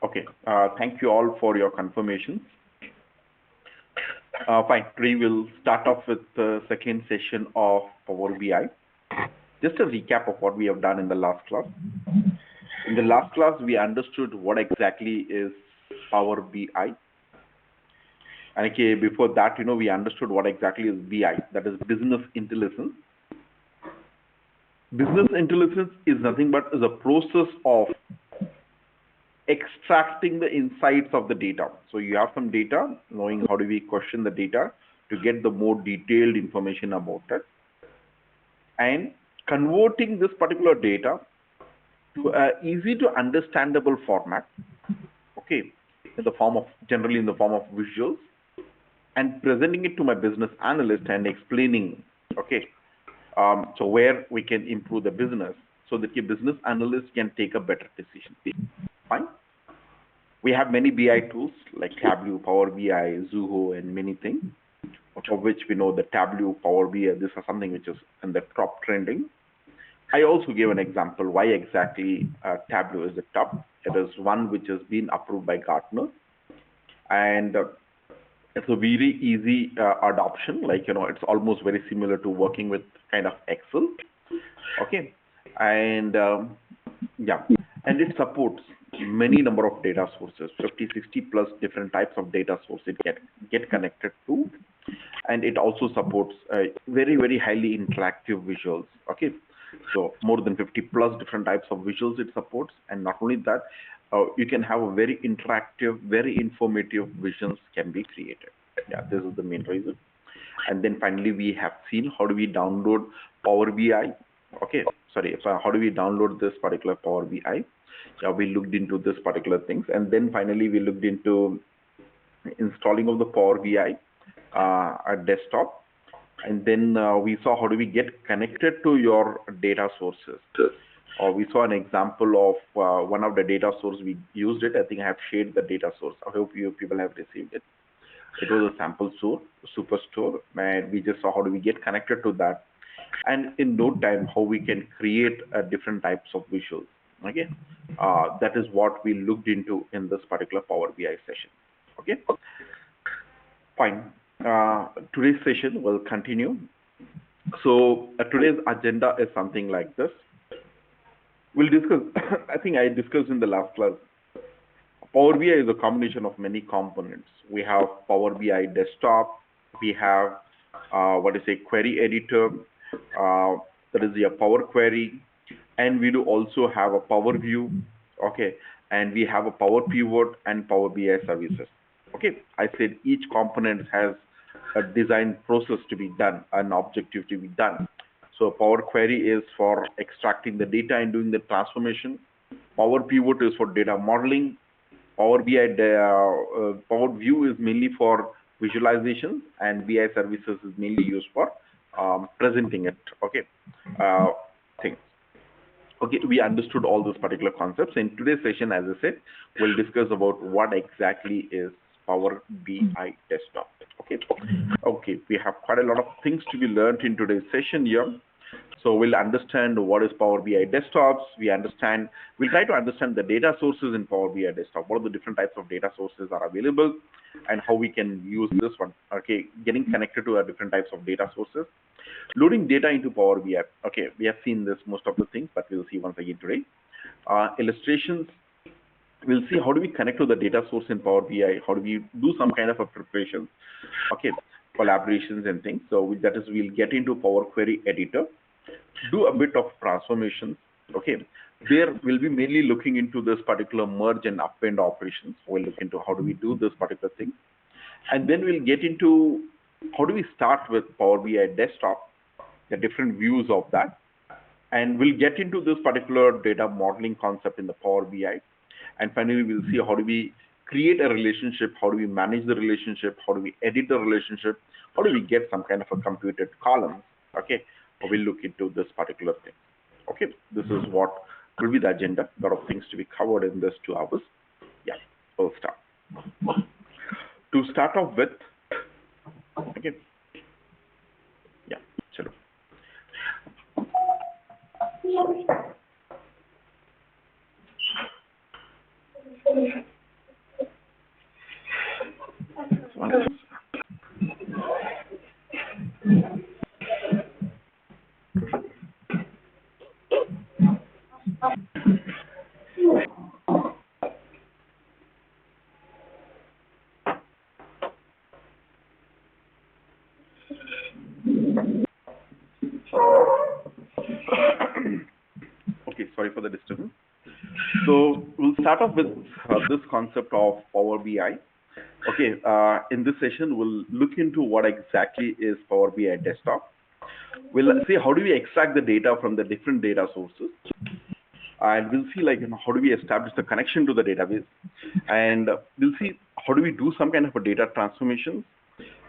Okay. Thank you all for your confirmations. Fine. Today we'll start off with the second session of Power BI. Just a recap of what we have done in the last class. In the last class, we understood what exactly is Power BI. And okay, before that, we understood what exactly is BI, that is business intelligence. Business intelligence is nothing but is a process of extracting the insights of the data. So you have some data, knowing how do we question the data to get the more detailed information about it, and converting this particular data to a easy to understandable format, okay, generally in the form of visuals, and presenting it to my business analyst and explaining, okay, so where we can improve the business so that your business analyst can take a better decision. Fine. We have many BI tools like Tableau, Power BI, Zoho, and many things, of which we know that Tableau, Power BI, this is something which is in the top trending. I also gave an example why exactly Tableau is the top. It is one which has been approved by Gartner, and it's a very easy adoption. Like, it's almost very similar to working with kind of Excel. Okay. And yeah, and it supports many number of data sources, 50, 60 plus different types of data sources it get connected to. And it also supports very, very highly interactive visuals. Okay. So more than 50 plus different types of visuals it supports. And not only that, you can have a very interactive, very informative visions can be created. Yeah, this is the main reason. And then finally, we have seen how do we download Power BI. Okay, sorry, how do we download this particular Power BI? Yeah, we looked into this particular things. And then finally, we looked into installing of the Power BI at desktop. And then we saw how do we get connected to your data sources. We saw an example of one of the data sources we used it. I think I have shared the data source. I hope you people have received it. It was a sample store, superstore, and we just saw how do we get connected to that. And in no time, how we can create different types of visuals. Okay, that is what we looked into in this particular Power BI session. Okay, fine. Today's session will continue. So today's agenda is something like this. We'll discuss, I think I discussed in the last class, Power BI is a combination of many components. We have Power BI desktop, we have query editor, that is your Power Query, and we do also have a Power View, okay, and we have a Power Pivot and Power BI services. Okay, I said each component has a design process to be done, an objective to be done. So Power Query is for extracting the data and doing the transformation. Power Pivot is for data modeling. Power BI, Power View is mainly for visualization, and BI services is mainly used for presenting it. Okay, things. Okay, we understood all those particular concepts. In today's session, as I said, we'll discuss about what exactly is Power BI desktop. Okay, we have quite a lot of things to be learned in today's session here. So we'll understand what is Power BI desktops. We'll try to understand the data sources in Power BI desktop. What are the different types of data sources are available and how we can use this one. Okay, getting connected to different types of data sources. Loading data into Power BI. Okay, we have seen this most of the things, but we'll see once again today. Illustrations. We'll see how do we connect to the data source in Power BI. How do we do some kind of a preparation. Okay, collaborations and things. So we'll get into Power Query editor. Do a bit of transformations. Okay, there we'll be mainly looking into this particular merge and append operations. We'll look into how do we do this particular thing, and then we'll get into how do we start with Power BI desktop, the different views of that, and we'll get into this particular data modeling concept in the Power BI, and finally we'll see how do we create a relationship, how do we manage the relationship, how do we edit the relationship, how do we get some kind of a computed column. Okay, we'll look into this particular thing. Okay, this is what will be the agenda. A lot of things to be covered in this 2 hours. Yeah, we'll start. To start off with, okay, yeah, chalo. Sorry. sorry for the disturbance. So we'll start off with this concept of Power BI. Okay, in this session, we'll look into what exactly is Power BI Desktop. We'll see how do we extract the data from the different data sources, and we'll see like how do we establish the connection to the database, and we'll see how do we do some kind of a data transformation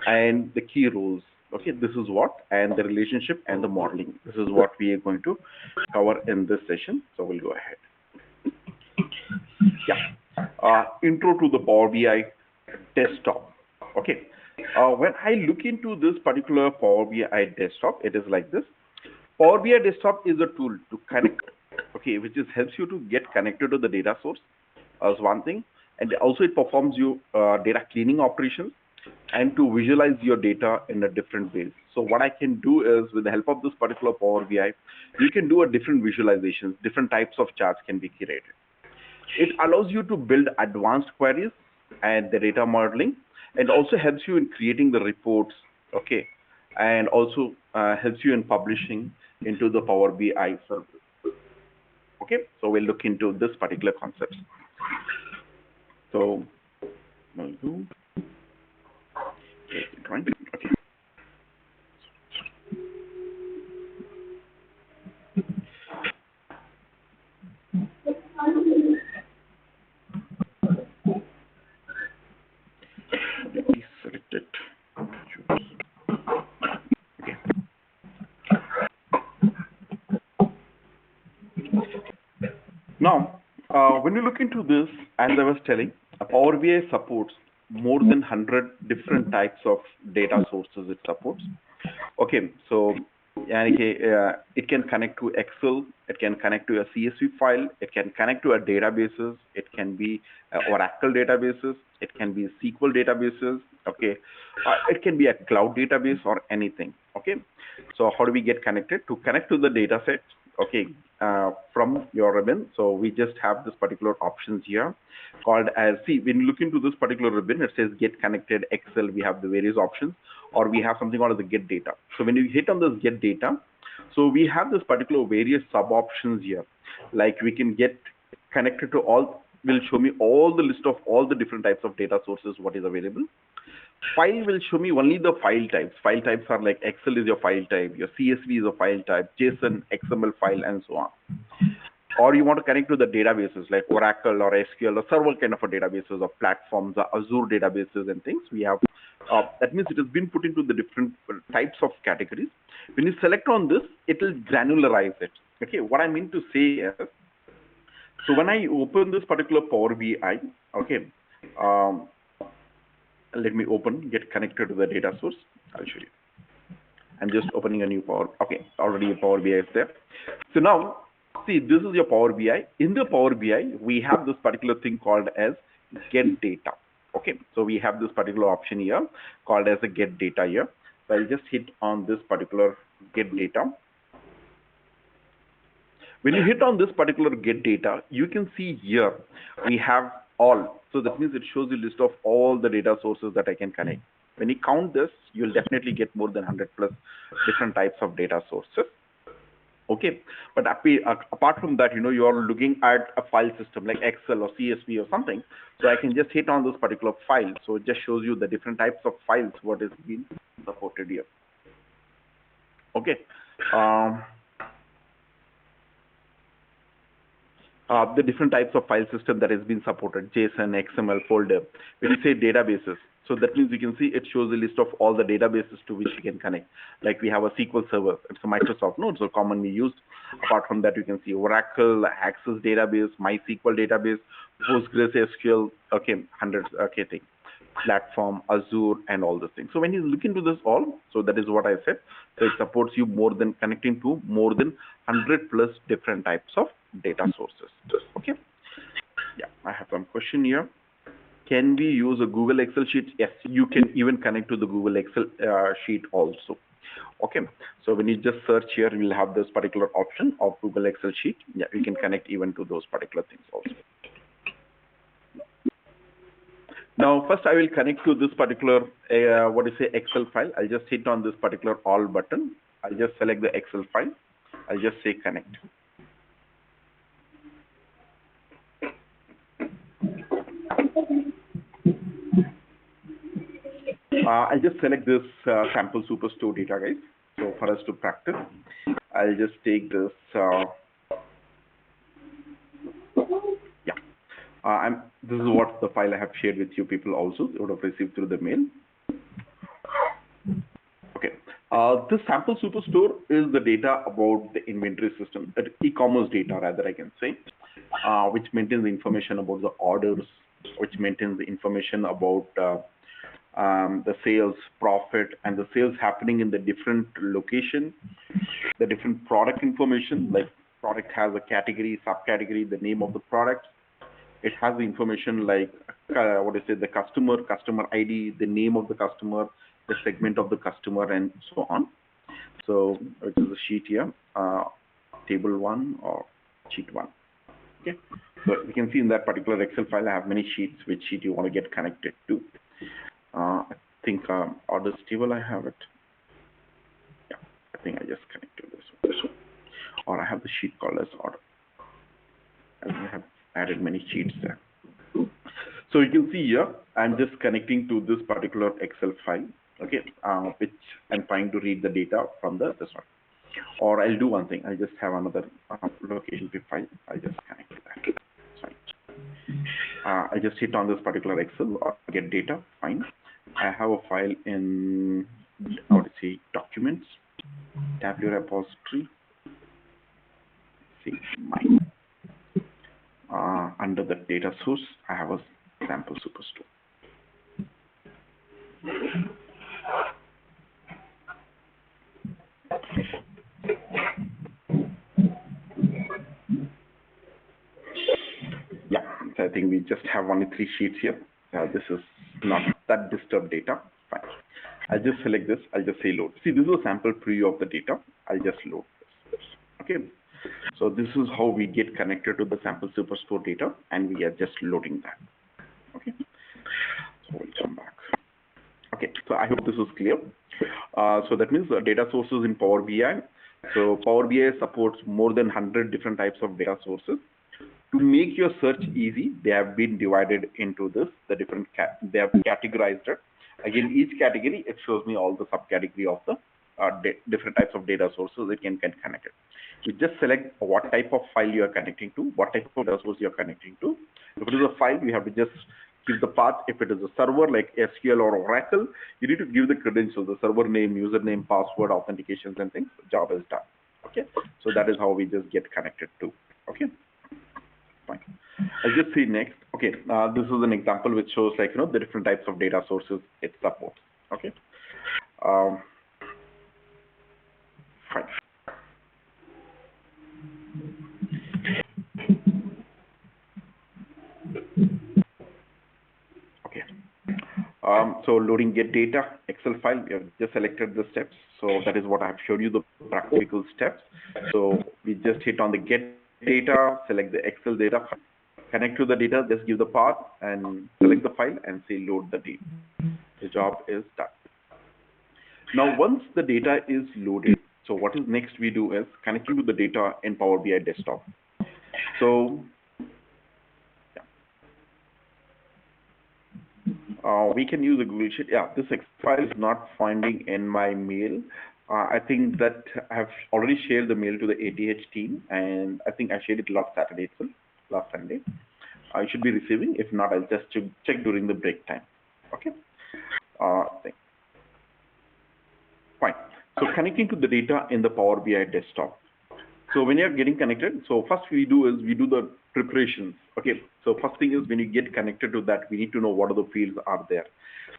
and the key roles. Okay, this is what, and the relationship and the modeling. This is what we are going to cover in this session. So we'll go ahead. Yeah. Intro to the Power BI Desktop. Okay. When I look into this particular Power BI Desktop, it is like this. Power BI Desktop is a tool to connect, okay, which is helps you to get connected to the data source as one thing, and also it performs you data cleaning operations and to visualize your data in a different ways. So what I can do is, with the help of this particular Power BI, you can do a different visualizations, different types of charts can be created. It allows you to build advanced queries and the data modeling, and also helps you in creating the reports, okay, and also helps you in publishing into the Power BI service. Okay, so we'll look into this particular concept. So, we'll do. Okay. Let me select it. Okay. Now, when you look into this, as I was telling, Power BI supports more than 100 different types of data sources it supports. Okay, so it can connect to Excel, it can connect to a CSV file, it can connect to a databases, it can be Oracle databases, it can be SQL databases, okay, it can be a cloud database or anything, okay. So how do we get connected? To connect to the data set, okay, from your ribbon. So we just have this particular options here called as, see, when you look into this particular ribbon, it says get connected Excel, we have the various options, or we have something called the get data. So when you hit on this get data, so we have this particular various sub options here, like we can get connected to all, will show me all the list of all the different types of data sources what is available. File will show me only the file types. File types are like Excel is your file type, your CSV is a file type, JSON, XML file, and so on. Or you want to connect to the databases like Oracle or SQL or several kind of a databases of platforms, Azure databases and things. We have, that means it has been put into the different types of categories. When you select on this, it will granularize it. Okay, what I mean to say is, so when I open this particular Power BI, okay, let me get connected to the data source. I'll show you. I'm just opening a new Power. Okay, already a Power BI is there. So now, see, this is your Power BI. In the Power BI, we have this particular thing called as get data. Okay, so we have this particular option here called as a get data here. So I'll just hit on this particular get data. When you hit on this particular get data, you can see here we have all. So that means it shows you a list of all the data sources that I can connect. When you count this, you'll definitely get more than 100 plus different types of data sources. Okay, but apart from that, you're looking at a file system like Excel or CSV or something. So I can just hit on this particular file. So it just shows you the different types of files what is being supported here. Okay. The different types of file system that has been supported, JSON, XML, folder. When you say databases, so that means you can see it shows a list of all the databases to which you can connect. Like we have a SQL Server, it's a Microsoft node, so commonly used. Apart from that, you can see Oracle, Access database, MySQL database, PostgreSQL, okay, hundreds, okay, things. Platform, Azure, and all those things. So when you look into this all, so that is what I said. So it supports you more than connecting to more than 100 plus different types of data sources. Okay. Yeah, I have some question here. Can we use a Google Excel sheet? Yes, you can even connect to the Google Excel sheet also. Okay, so when you just search here, you'll have this particular option of Google Excel sheet. Yeah, you can connect even to those particular things also. Now, first I will connect to this particular, Excel file. I'll just hit on this particular all button. I'll just select the Excel file. I'll just say connect. I'll just select this sample superstore data, guys. So for us to practice, I'll just take this. Yeah. This is what the file I have shared with you people also. You would have received through the mail. Okay. This sample superstore is the data about the inventory system, that e-commerce data rather I can say, which maintains the information about the orders, which maintains the information about the sales, profit, and the sales happening in the different location, the different product information, like product has a category, subcategory, the name of the product. It has the information like the customer ID, the name of the customer, the segment of the customer, and so on. So which is a sheet here, table 1 or sheet 1. Okay. So you can see in that particular Excel file, I have many sheets. Which sheet you want to get connected to? I think orders table I have it. Yeah, I think I just connect to this one. Or I have the sheet called as order. And I have added many sheets there. So you can see here, I'm just connecting to this particular Excel file, okay, which I'm trying to read the data from this one. Or I'll do one thing. I'll just have another location file. I'll just connect to that. Sorry. I just hit on this particular Excel or get data. Fine. I have a file in documents, W repository. See mine. Under the data source, I have a sample superstore. Yeah, so I think we just have only 3 sheets here. This is not that disturbed data. Fine. I'll just select this. I'll just say load. See, this is a sample preview of the data. I'll just load this. Okay. So this is how we get connected to the sample superstore data, and we are just loading that. Okay. So we'll come back. Okay. So I hope this is clear. So that means the data sources in Power BI. So Power BI supports more than 100 different types of data sources. To make your search easy, they have been divided into this. They have categorized it. Again, each category, it shows me all the subcategory of the different types of data sources it can get connected. You just select what type of file you are connecting to, what type of data source you are connecting to. If it is a file, you have to just give the path. If it is a server like SQL or Oracle, you need to give the credentials, the server name, username, password, authentications, and things. Job is done. Okay. So that is how we just get connected to. Okay. Fine. I'll just see next. Okay. This is an example which shows like, the different types of data sources it supports. Okay. Fine. Okay. So loading get data, Excel file, we have just selected the steps. So that is what I have showed you, the practical steps. So we just hit on the get data, select the Excel data, connect to the data, just give the path and select the file and say load the data. The job is done. Now, once the data is loaded, so what is next we do is connecting to the data in Power BI desktop. So we can use a Google Sheet. Yeah, this Excel file is not finding in my mail. I think that I have already shared the mail to the ATH team, and I think I shared it last Saturday itself, last Sunday. I should be receiving. If not, I'll just check during the break time. Okay. Fine. So connecting to the data in the Power BI desktop. So when you're getting connected, so first we do the preparations. Okay. So first thing is when you get connected to that, we need to know what are the fields are there.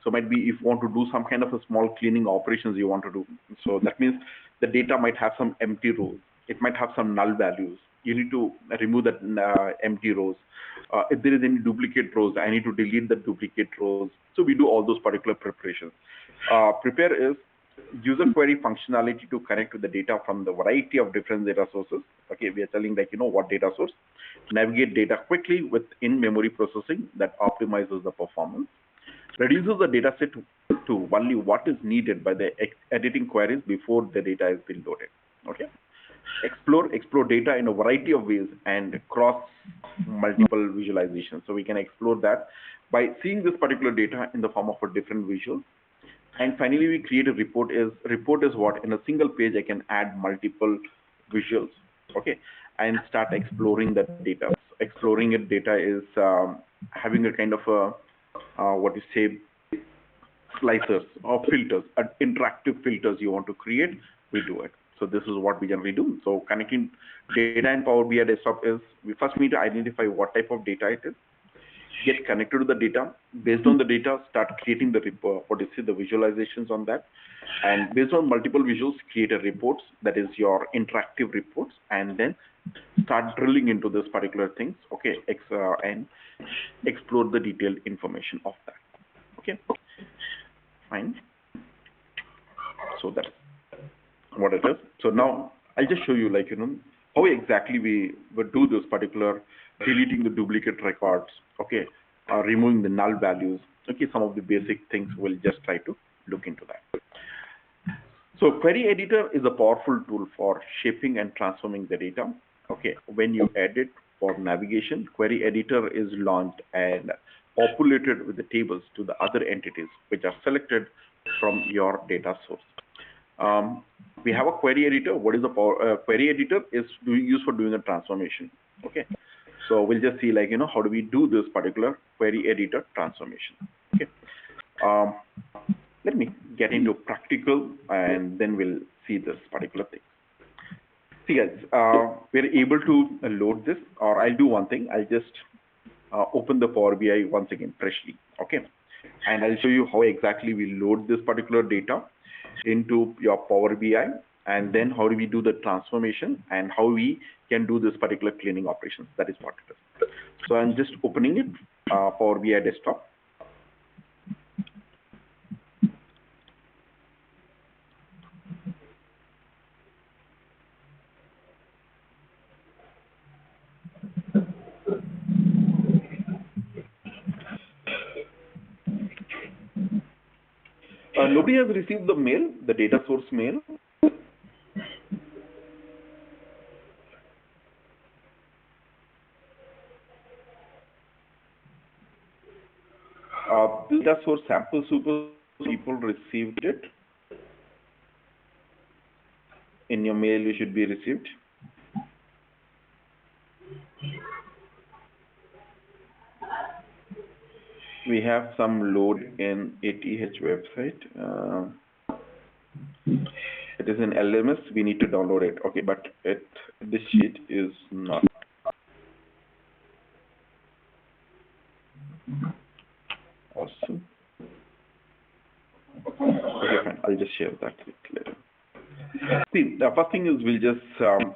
So might be if you want to do some kind of a small cleaning operations you want to do. So that means the data might have some empty rows. It might have some null values. You need to remove that empty rows. If there is any duplicate rows, I need to delete the duplicate rows. So we do all those particular preparations. Prepare is user query functionality to connect to the data from the variety of different data sources. Okay, we are telling like, what data source. Navigate data quickly with in-memory processing that optimizes the performance. Reduces the data set to only what is needed by the editing queries before the data has been loaded. Okay. Explore data in a variety of ways and cross multiple visualizations. So we can explore that by seeing this particular data in the form of a different visual. And finally, we create a report. Report is what? In a single page, I can add multiple visuals, okay, and start exploring that data. Exploring it data is having a kind of a what you say, slicers or filters, interactive filters you want to create, we do it. So this is what we generally do. So connecting data in Power BI desktop is, we first need to identify what type of data it is, get connected to the data. Based on the data, start creating the report, what you see, the visualizations on that. And based on multiple visuals, create a reports, that is your interactive reports, and then start drilling into this particular things, okay, and explore the detailed information of that. Okay, fine. So that's what it is. So now I'll just show you, like, how exactly we would do this particular deleting the duplicate records, okay, removing the null values, okay, some of the basic things. We'll just try to look into that. So query editor is a powerful tool for shaping and transforming the data. Okay, when you edit for navigation, query editor is launched and populated with the tables to the other entities which are selected from your data source. We have a query editor. What is a query editor? Is used for doing a transformation. Okay, so we'll just see, like, how do we do this particular query editor transformation. Okay, let me get into practical, and then we'll see this particular thing. See, guys, we're able to load this, or I'll do one thing. I'll just open the Power BI once again freshly. Okay, and I'll show you how exactly we load this particular data into your Power BI, and then how do we do the transformation, and how we can do this particular cleaning operations. That is what it is. So I'm just opening it, Power BI desktop. Nobody has received the mail, the data source mail. Data source sample super people received it. In your mail, you should be received. We have some load in ATH website. It is in LMS. We need to download it. Okay, but this sheet is not. Awesome. Okay, fine. I'll just share that later. See, the first thing is we'll just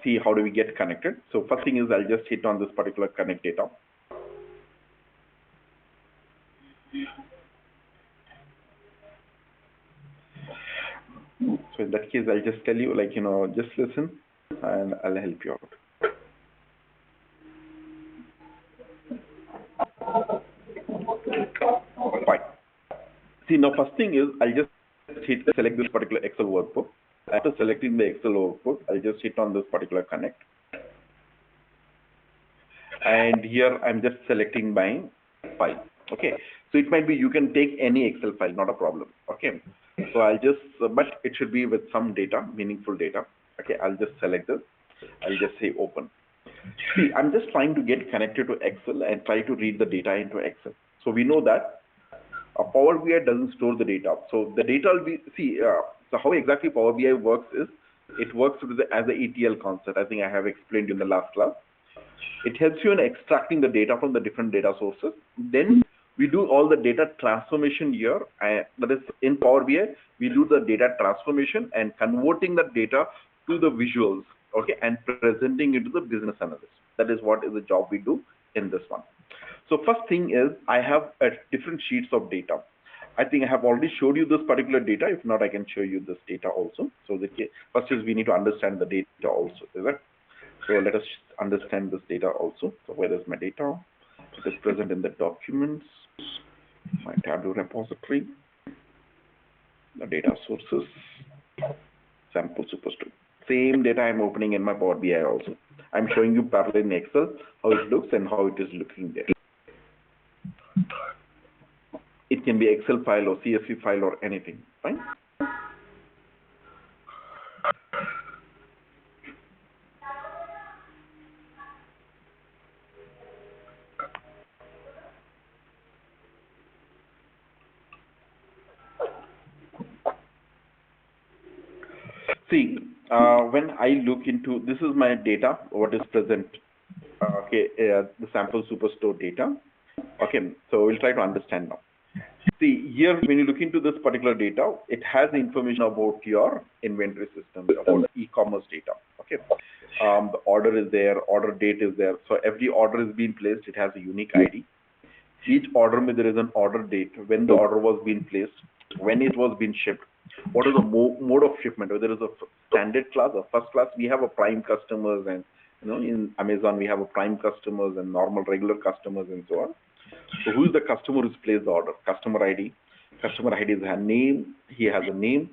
see how do we get connected. So first thing is I'll just hit on this particular connect data. So in that case, I'll just tell you, like, just listen and I'll help you out. Fine. See, now first thing is I'll just select this particular Excel workbook. After selecting the Excel workbook, I'll just hit on this particular connect. And here I'm just selecting my file. Okay, so it might be you can take any Excel file, not a problem. Okay, so I'll just, but it should be with some data, meaningful data. Okay, I'll just select this. I'll just say open. See, I'm just trying to get connected to Excel and try to read the data into Excel. So we know that Power BI doesn't store the data. So the data will be, so how exactly Power BI works is, it works with as an ETL concept. I think I have explained in the last class. It helps you in extracting the data from the different data sources. Then we do all the data transformation here. That is, in Power BI, we do the data transformation and converting the data to the visuals, okay, and presenting it to the business analyst. That is what is the job we do in this one. So first thing is, I have different sheets of data. I think I have already showed you this particular data. If not, I can show you this data also. So first is we need to understand the data also, is it? So let us understand this data also. So where is my data? It is present in the documents, my Tableau repository, the data sources, sample superstore. Same data I'm opening in my Power BI also. I'm showing you parallel in Excel, how it looks and how it is looking there. It can be Excel file or CSV file or anything. Fine. See, when I look into, this is my data, what is present, the sample superstore data. Okay, so we'll try to understand now. See, here, when you look into this particular data, it has information about your inventory system, about e-commerce data. Okay, the order is there, order date is there. So every order is being placed, it has a unique ID. Each order, there is an order date, when the order was being placed, when it was being shipped, what is the mode of shipment, whether it's a standard class or first class. We have a prime customers, and in Amazon we have a prime customers and normal regular customers and so on. So who is the customer who's placed the order? Customer ID. Customer ID is a name. He has a name.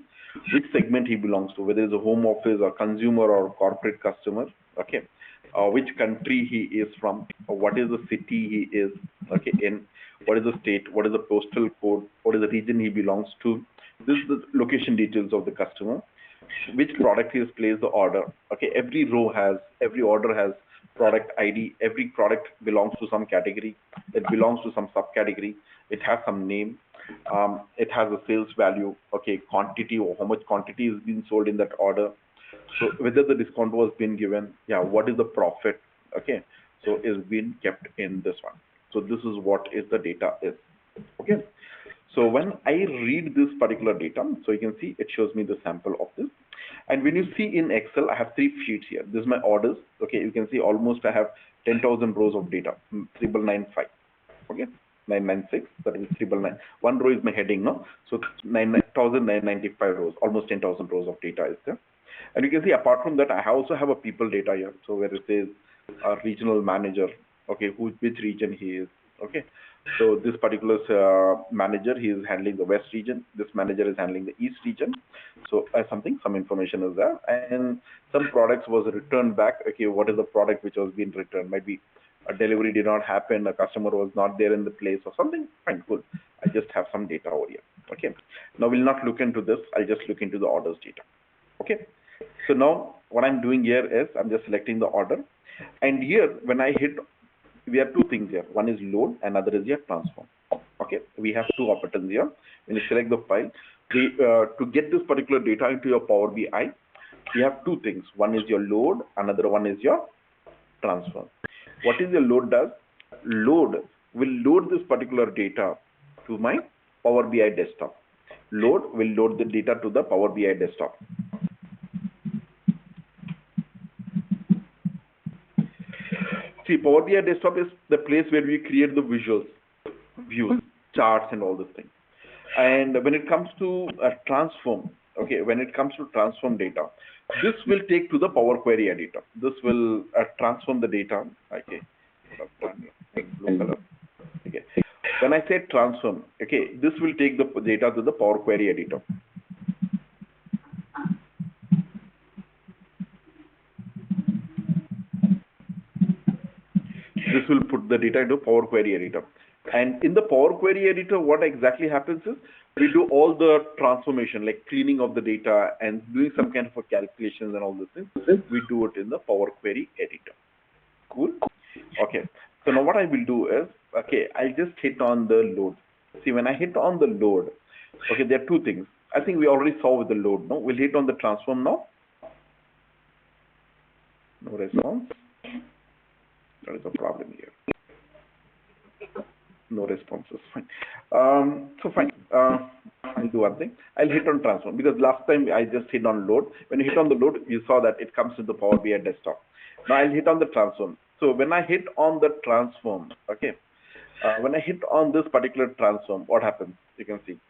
Which segment he belongs to, whether it's a home office or consumer or corporate customer. Okay. Which country he is from, or what is the city he is, okay, in, what is the state, what is the postal code, what is the region he belongs to. This is the location details of the customer. Which product he has placed the order. Okay, every order has product ID. Every product belongs to some category. It belongs to some subcategory. It has some name. It has a sales value. Okay, quantity, or how much quantity is being sold in that order. So whether the discount was being given, what is the profit? Okay, so is being kept in this one. So this is what is the data is. Okay. So when I read this particular data, so you can see it shows me the sample of this. And when you see in Excel, I have 3 sheets here. This is my orders. Okay, you can see almost I have 10,000 rows of data, 3995. Okay, 996, that is 999. One row is my heading, no? So 9,995 rows, almost 10,000 rows of data is there. And you can see apart from that, I also have a people data here. So where it says a regional manager, okay, which region he is, okay. So this particular manager, he is handling the West region. This manager is handling the East region. So some information is there. And some products was returned back. Okay, what is the product which was being returned? Might be a delivery did not happen, a customer was not there in the place or something. Fine, cool. I just have some data over here. Okay. Now we'll not look into this. I'll just look into the orders data. Okay. So now what I'm doing here is I'm just selecting the order. And here when I hit, we have 2 things here. One is load, another is your transform. Okay, we have 2 operators here. When you select the file, to get this particular data into your Power BI, you have 2 things. One is your load, another one is your transform. What is your load does? Load will load this particular data to my Power BI desktop. Load will load the data to the Power BI desktop. See, Power BI desktop is the place where we create the visuals, views, charts, and all these things. And when it comes to transform, okay, when it comes to transform data, this will take to the Power Query editor. This will transform the data. Okay, blue color. Okay, when I say transform, okay, this will take the data to the Power Query editor. This will put the data into Power Query editor. And in the Power Query editor, what exactly happens is we do all the transformation, like cleaning of the data and doing some kind of a calculations and all these things. We do it in the Power Query editor. Cool. Okay. So now what I will do is, okay, I'll just hit on the load. See, when I hit on the load, okay, there are 2 things. I think we already saw with the load. No, we'll hit on the transform now. No response. There is a problem here. No responses. Fine. So fine. I'll do one thing. I'll hit on transform because last time I just hit on load. When you hit on the load, you saw that it comes to the Power BI desktop. Now I'll hit on the transform. So when I hit on the transform, okay, when I hit on this particular transform, what happens? You can see.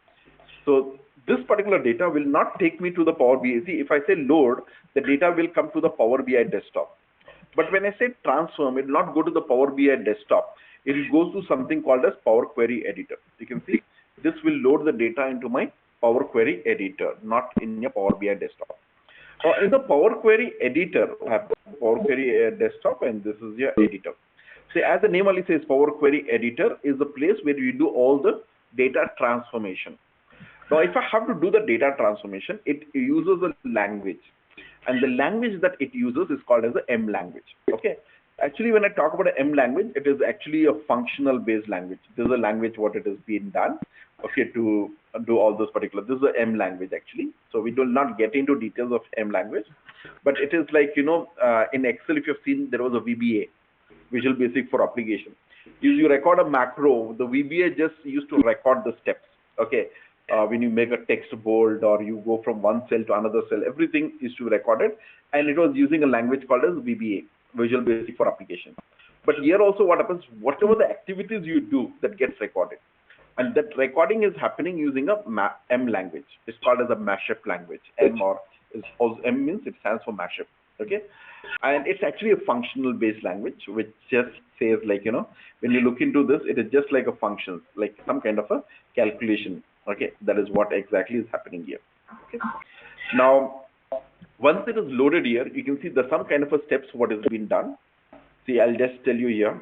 So this particular data will not take me to the Power BI. See, if I say load, the data will come to the Power BI desktop. But when I say transform, it will not go to the Power BI desktop. It will go to something called as Power Query Editor. You can see this will load the data into my Power Query Editor, not in your Power BI desktop. In the Power Query Editor, Power Query desktop, and this is your editor. So as the name only says, Power Query Editor is the place where you do all the data transformation. Now, if I have to do the data transformation, it uses a language, and the language that it uses is called as the M language. Okay. Actually, when I talk about a M language, it is actually a functional based language. This is a language what it has been done, okay, to do all those particular. This is a M language actually. So we do not get into details of M language, but it is like, in Excel, if you've seen, there was a VBA, Visual Basic for Application. If you record a macro, the VBA just used to record the steps. Okay, when you make a text bold or you go from one cell to another cell, everything is to record it, and it was using a language called as VBA, Visual Basic for Application. But here also, what happens? Whatever the activities you do, that gets recorded, and that recording is happening using a M language. It's called as a mashup language. M, or is also M means it stands for mashup. Okay, and it's actually a functional based language which just says, like, when you look into this, it is just like a function, like some kind of a calculation. Okay, that is what exactly is happening here. Okay, now once it is loaded here, you can see the some kind of a steps what has been done. See, I'll just tell you here.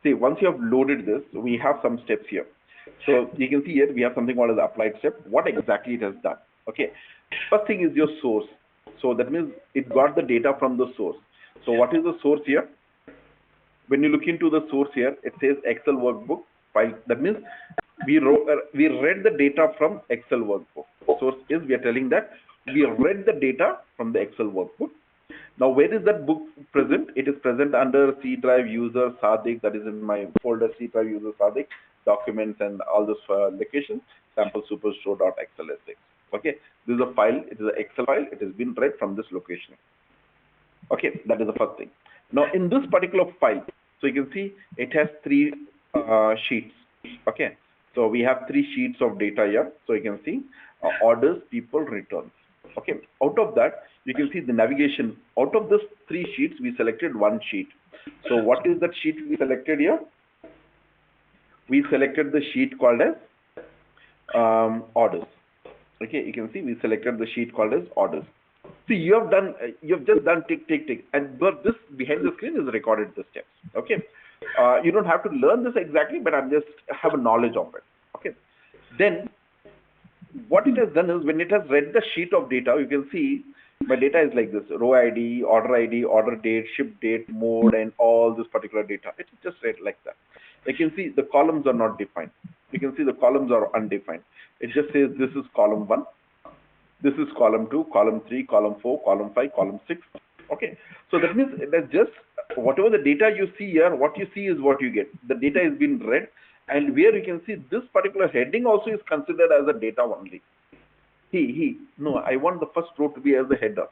See, once you have loaded this, we have some steps here. So you can see here we have something called as applied step. What exactly it has done? Okay, first thing is your source. So that means it got the data from the source. So what is the source here? When you look into the source here, it says Excel workbook file. That means we read the data from Excel workbook. Source is, we are telling that we read the data from the Excel workbook. Now, where is that book present? It is present under C drive user Sadik. That is in my folder C drive user Sadik, documents and all those locations, sample superstore.xlsx. Okay, this is a file. It is an Excel file. It has been read from this location. Okay, that is the first thing. Now, in this particular file, so you can see it has three sheets. Okay, so we have three sheets of data here. So you can see orders, people, returns. Okay, out of that, you can see the navigation. Out of this three sheets, we selected one sheet. So what is that sheet we selected here? We selected the sheet called as orders. Okay, you can see we selected the sheet called as orders. See, you have just done tick, tick, tick, and but this behind the screen is recorded the steps. Okay, you don't have to learn this exactly, but I'm just have a knowledge of it. Okay, then what it has done is, when it has read the sheet of data, you can see my data is like this: row ID, order date, ship date, mode, and all this particular data. It's just read like that. You can see the columns are not defined. You can see the columns are undefined. It just says this is column 1, this is column 2, column 3, column 4, column 5, column 6. Okay, so that means that's just whatever the data you see here, what you see is what you get. The data is being read, and where you can see this particular heading also is considered as a data only. No, I want the first row to be as the header,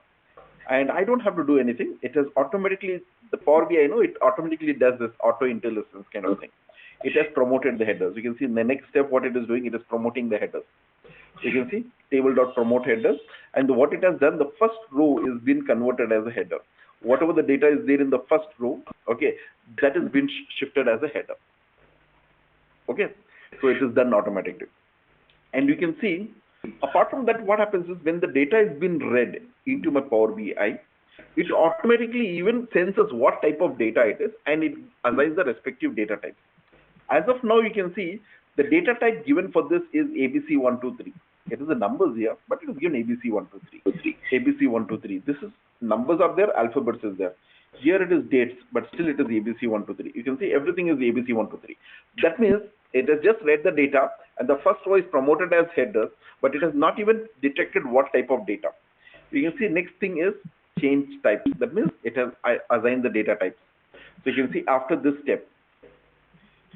and I don't have to do anything. It is automatically, the Power BI, it automatically does this auto intelligence kind of thing. It has promoted the headers. You can see in the next step what it is doing, it is promoting the headers. You can see table.promote headers, and what it has done, the first row is been converted as a header. Whatever the data is there in the first row, okay, that has been shifted as a header. Okay, so it is done automatically. And you can see, apart from that, what happens is, when the data has been read into my Power BI, it automatically even senses what type of data it is, and it assigns the respective data types. As of now, you can see the data type given for this is ABC123. It is the numbers here, but it is given ABC123. ABC123. This is numbers are there, alphabets is there. Here it is dates, but still it is ABC123. You can see everything is ABC123. That means it has just read the data, and the first row is promoted as header, but it has not even detected what type of data. You can see next thing is change type. That means it has assigned the data types. So you can see after this step,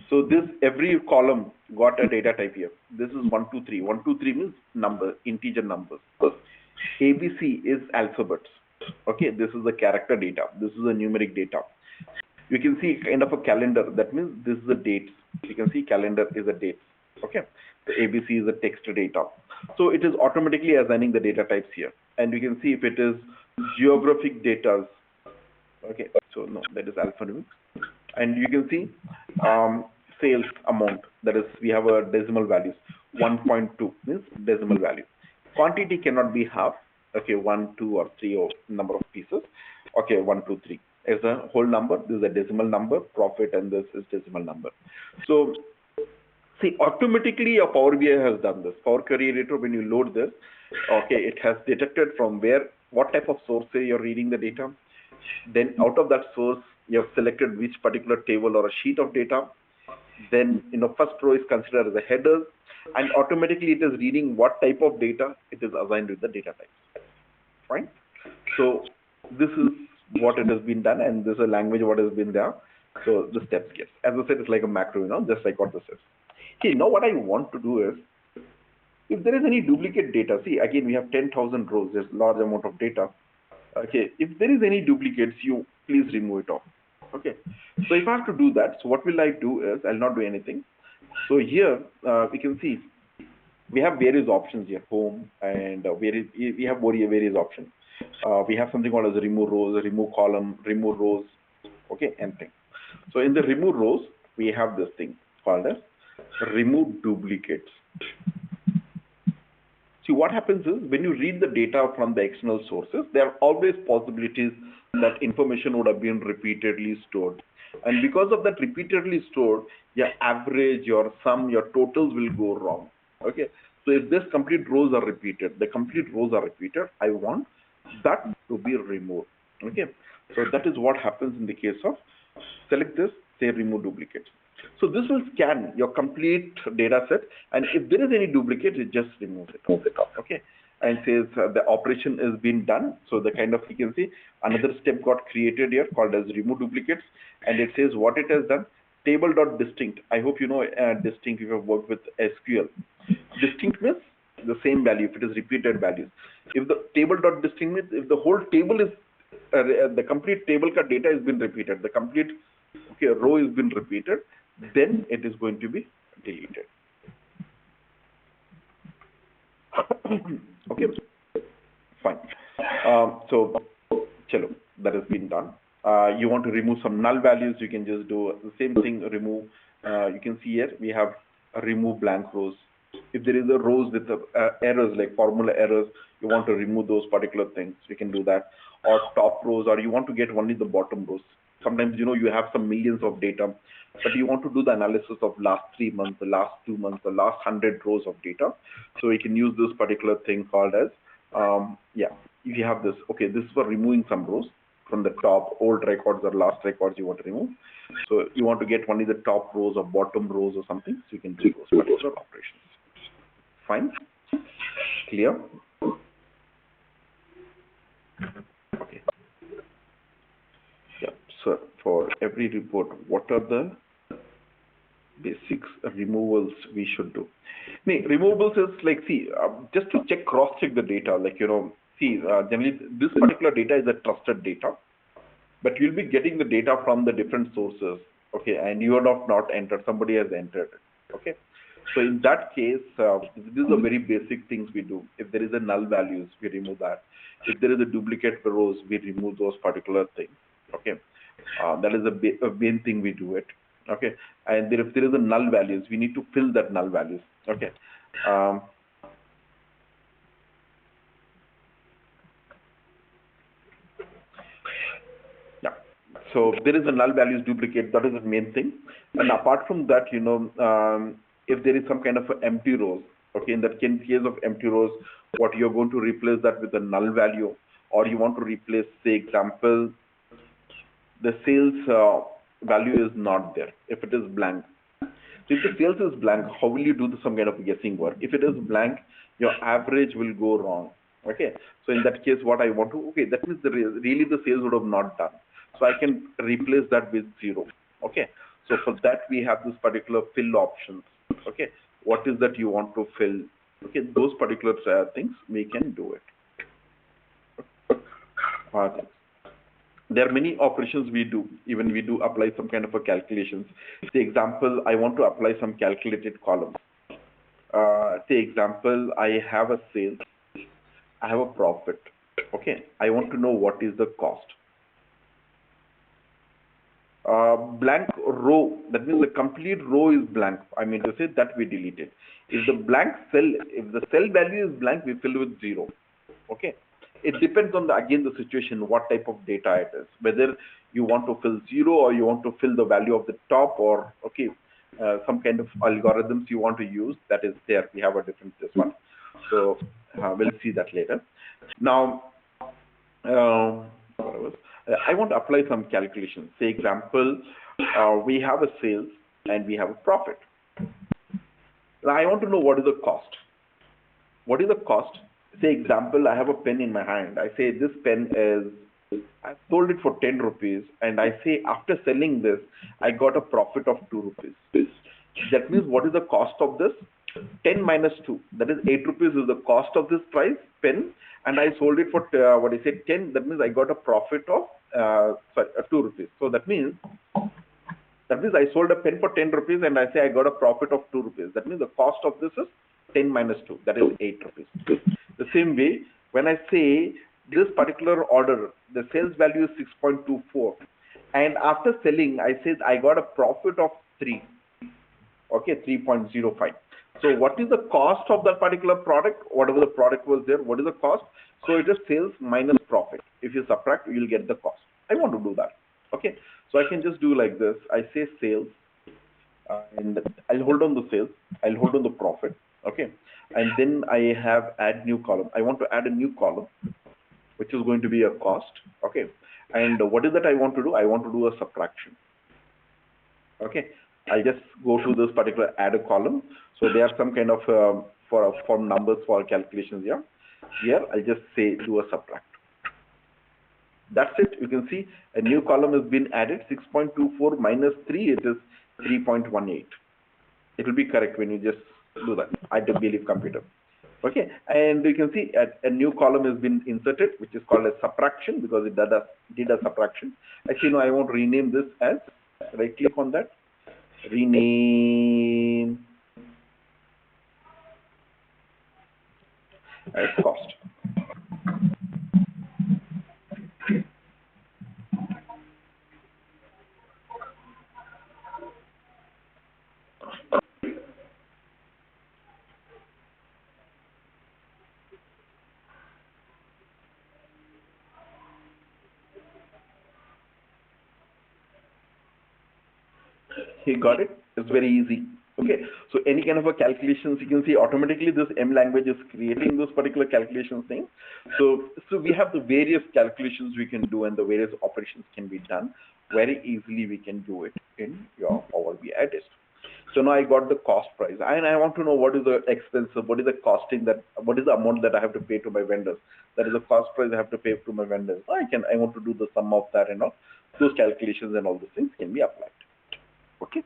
so this every column got a data type here. This is 123. 123 means number, integer numbers. ABC is alphabets. Okay, this is the character data. This is the numeric data. You can see kind of a calendar. That means this is the dates. You can see calendar is a date. Okay, so ABC is a text data. So it is automatically assigning the data types here. And you can see if it is geographic data. Okay, so no, that is alphanumeric. And you can see sales amount, that is, we have a decimal values. 1.2 means decimal value. Quantity cannot be half. Okay, 1, 2, or 3, or number of pieces. Okay, 1, 2, 3 is a whole number. This is a decimal number. Profit, and this is decimal number. So See, automatically your Power BI has done this. Power Query Editor, when you load this, okay, it has detected from where, what type of source you're reading the data. Then out of that source, you have selected which particular table or a sheet of data. Then, first row is considered as a header, and automatically it is reading what type of data it is assigned with the data type. Fine. So this is what it has been done, and this is a language what has been there. So the steps get, as I said, it's like a macro, just like what this is. Okay, now what I want to do is, if there is any duplicate data, see, again, we have 10,000 rows, there's large amount of data. Okay, if there is any duplicates, you please remove it off. Okay, so if I have to do that, so what will I do is, I'll not do anything. So here, we can see, we have various options here, home, and we have various options. We have something called as remove rows, remove column, remove rows, okay, and thing. So in the remove rows, we have this thing called as remove duplicates. See, what happens is, when you read the data from the external sources, there are always possibilities that information would have been repeatedly stored. And because of that repeatedly stored, your average, your sum, your totals will go wrong. Okay. So if this complete rows are repeated, the complete rows are repeated, I want that to be removed. Okay. So that is what happens in the case of, select this, say remove duplicates. So this will scan your complete data set, and if there is any duplicate, it just removes it off. Okay, and says the operation is being done. So the kind of, you can see another step got created here called as remove duplicates, and it says what it has done. Table.distinct. I hope you know distinct if you have worked with SQL. Distinct means the same value if it is repeated values. If the table.distinct means if the whole table is the complete table ka data has been repeated, the complete row has been repeated, then it is going to be deleted. Okay, fine. So, chalo, that has been done. You want to remove some null values, you can just do the same thing, remove. You can see here, we have remove blank rows. If there is a rows with errors, like formula errors, you want to remove those particular things, you can do that. Or top rows, or you want to get only the bottom rows. Sometimes, you have some millions of data, but you want to do the analysis of last 3 months, the last 2 months, the last 100 rows of data. So you can use this particular thing called as, if you have this, okay, this is for removing some rows from the top, old records or last records you want to remove. So you want to get only the top rows or bottom rows or something, so you can do those particular operations. Fine? Clear? Okay. Yeah, so for every report, what are the basics removals we should do? Removables is like, see, just to cross-check the data, like, generally this particular data is a trusted data, but you'll be getting the data from the different sources, okay, and you are not entered, somebody has entered it, okay. So in that case, these are very basic things we do. If there is a null values, we remove that. If there is a duplicate rows, we remove those particular things, okay. That is a main thing we do it, okay. And if there is a null values, we need to fill that null values, okay. Yeah. So there is a null values duplicate, that is the main thing. And apart from that, if there is some kind of empty rows, okay, in that case of empty rows, what you're going to replace that with a null value, or you want to replace, say, example, the sales value is not there. If it is blank, so if the sales is blank, how will you do some kind of guessing work? If it is blank, your average will go wrong. Okay, so in that case, what I want to, okay, that means really the sales would have not done. So I can replace that with 0. Okay, so for that we have this particular fill options. Okay, what is that you want to fill? Okay, those particular things we can do it. There are many operations we do. Even we do apply some kind of a calculations. Say example, I want to apply some calculated columns. Say example, I have a sales, I have a profit. Okay, I want to know what is the cost. Blank row, that means the complete row is blank. I mean to say that we delete it. If the blank cell, if the cell value is blank, we fill with 0. Okay. It depends on again the situation, what type of data it is, whether you want to fill 0 or you want to fill the value of the top, or okay, some kind of algorithms you want to use, that is there. We have a different this one. So we'll see that later. Now, what was, I want to apply some calculations. Say example, we have a sales and we have a profit. Now I want to know what is the cost. What is the cost? Say example, I have a pen in my hand. I say this pen is, I sold it for 10 rupees, and I say after selling this, I got a profit of 2 rupees. That means what is the cost of this? 10 minus 2, that is 8 rupees is the cost of this price pen, and I sold it for what I said 10. That means I got a profit of 2 rupees. So that means I sold a pen for 10 rupees and I say I got a profit of 2 rupees. That means the cost of this is 10 minus 2, that is 8 rupees. The same way, when I say this particular order, the sales value is 6.24, and after selling, I said I got a profit of 3, okay, 3.05. So what is the cost of that particular product? Whatever the product was there, what is the cost? So it is sales minus profit. If you subtract, you will get the cost. I want to do that. Okay, so I can just do like this. I say sales, and I'll hold on the sales. I'll hold on the profit. Okay, and then I have add new column. I want to add a new column, which is going to be a cost. Okay, and what is that I want to do? I want to do a subtraction. Okay, I'll just go to this particular add a column. So there are some kind of for numbers for calculations here. Here I'll just say do a subtract. That's it. You can see a new column has been added. 6.24 minus 3, it is 3.18. It will be correct when you just do that. I believe computer. Okay, and you can see a new column has been inserted, which is called a subtraction, because it did a subtraction. Actually, no, I want to rename this as, right click on that, rename as cost. He got it. It's very easy. Okay, so any kind of a calculations, you can see automatically this M language is creating those particular calculations thing. So we have the various calculations we can do, and the various operations can be done very easily. We can do it in your Power BI test. So now I got the cost price, and I want to know what is the expense, what is the costing, that what is the amount that I have to pay to my vendors. That is the cost price I have to pay to my vendors. I want to do the sum of that, and all those calculations and all those things can be applied. Okay,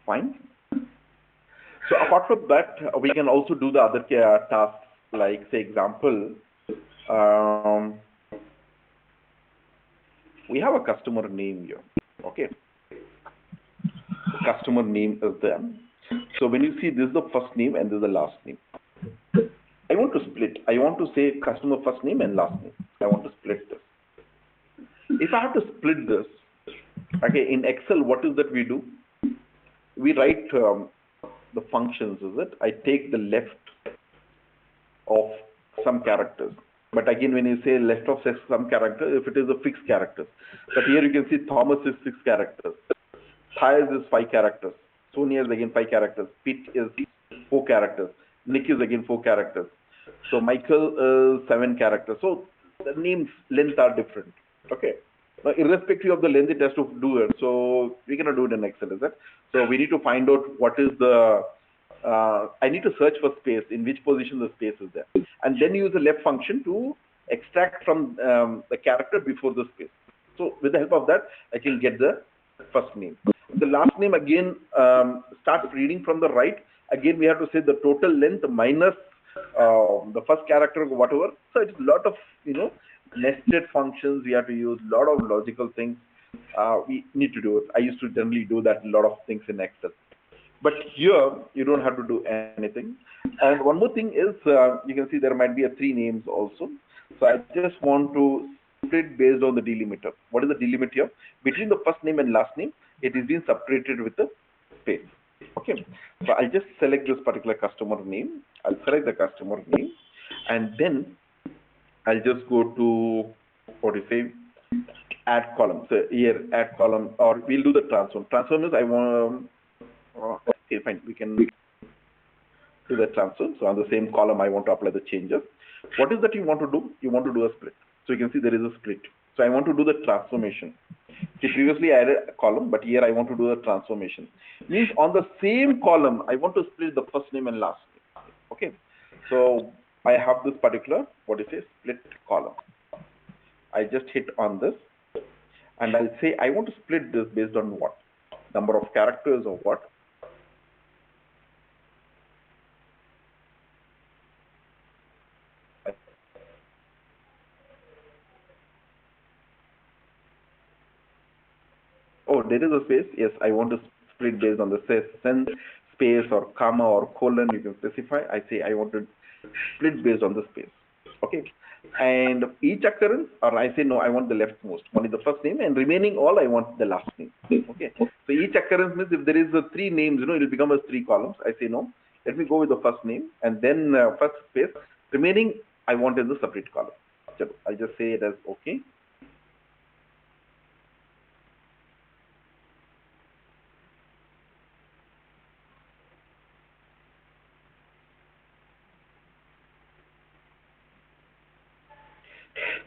fine. So apart from that, we can also do the other tasks, like say example, um, we have a customer name here. Okay, the customer name is there. So when you see this is the first name and this is the last name. I want to split. I want to say customer first name and last name. I want to split this. If I have to split this, okay, in Excel, what is that we do? We write the functions, is it? I take the left of some characters. But again, when you say left of some character, if it is a fixed characters. But here you can see Thomas is 6 characters. Thias is 5 characters. Sonia is again 5 characters. Pete is 4 characters. Nick is again 4 characters. So Michael is 7 characters. So the names length are different. Okay. Now, irrespective of the length, it has to do it. So we cannot do it in Excel, is it? So we need to find out what is the, I need to search for space, in which position the space is there. And then use the left function to extract from the character before the space. So with the help of that, I can get the first name. The last name, again, start reading from the right. Again, we have to say the total length minus the first character, whatever. So it's a lot of, nested functions. We have to use a lot of logical things. We need to do it. I used to generally do that, a lot of things in Excel. But here, you don't have to do anything. And one more thing is, you can see there might be 3 names also. So I just want to split based on the delimiter. What is the delimiter here? Between the first name and last name, it is being separated with a space. Okay. So I'll just select this particular customer name. I'll select the customer name. And then I'll just go to, what do you say, add column. So here, add column, or we'll do the transform. Transform is I want Okay, fine. We can do the transfer. So on the same column, I want to apply the changes. What is that you want to do? You want to do a split. So you can see there is a split. So I want to do the transformation. See, previously I added a column, but here I want to do a transformation. Means on the same column, I want to split the first name and last name. Okay. So I have this particular, what is it, split column. I just hit on this and I'll say I want to split this based on what? Number of characters or what? Oh, there is a space. Yes, I want to split based on the sense, space or comma or colon. You can specify. I say I want to split based on the space. Okay. And each occurrence, or I say no, I want the leftmost, only the first name, and remaining all I want the last name. Okay. So each occurrence means if there is three names, it will become as three columns. I say no. Let me go with the first name and then first space. Remaining I want in the separate column. So I'll just say it as okay.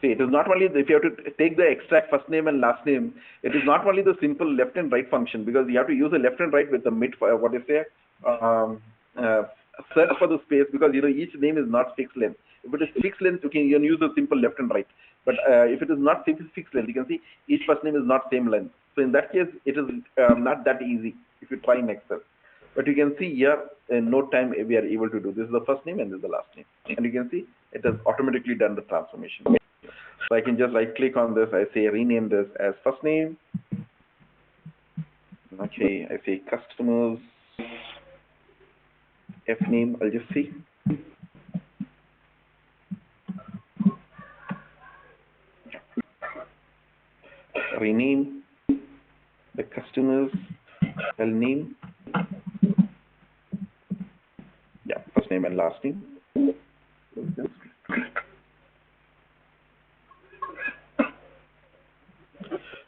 See, it is not only if you have to take the extract first name and last name, it is not only the simple left and right function because you have to use the left and right with the mid, what is say, um, uh, search for the space because each name is not fixed length. If it is fixed length, you can use the simple left and right. But if it is not fixed length, you can see each first name is not same length. So in that case, it is not that easy if you try in Excel. But you can see here in no time we are able to do this is the first name and this is the last name. And you can see it has automatically done the transformation. So I can just right click on this. I say rename this as first name. Okay, I say customers F name. I'll just see. Rename the customers L name. Yeah, first name and last name.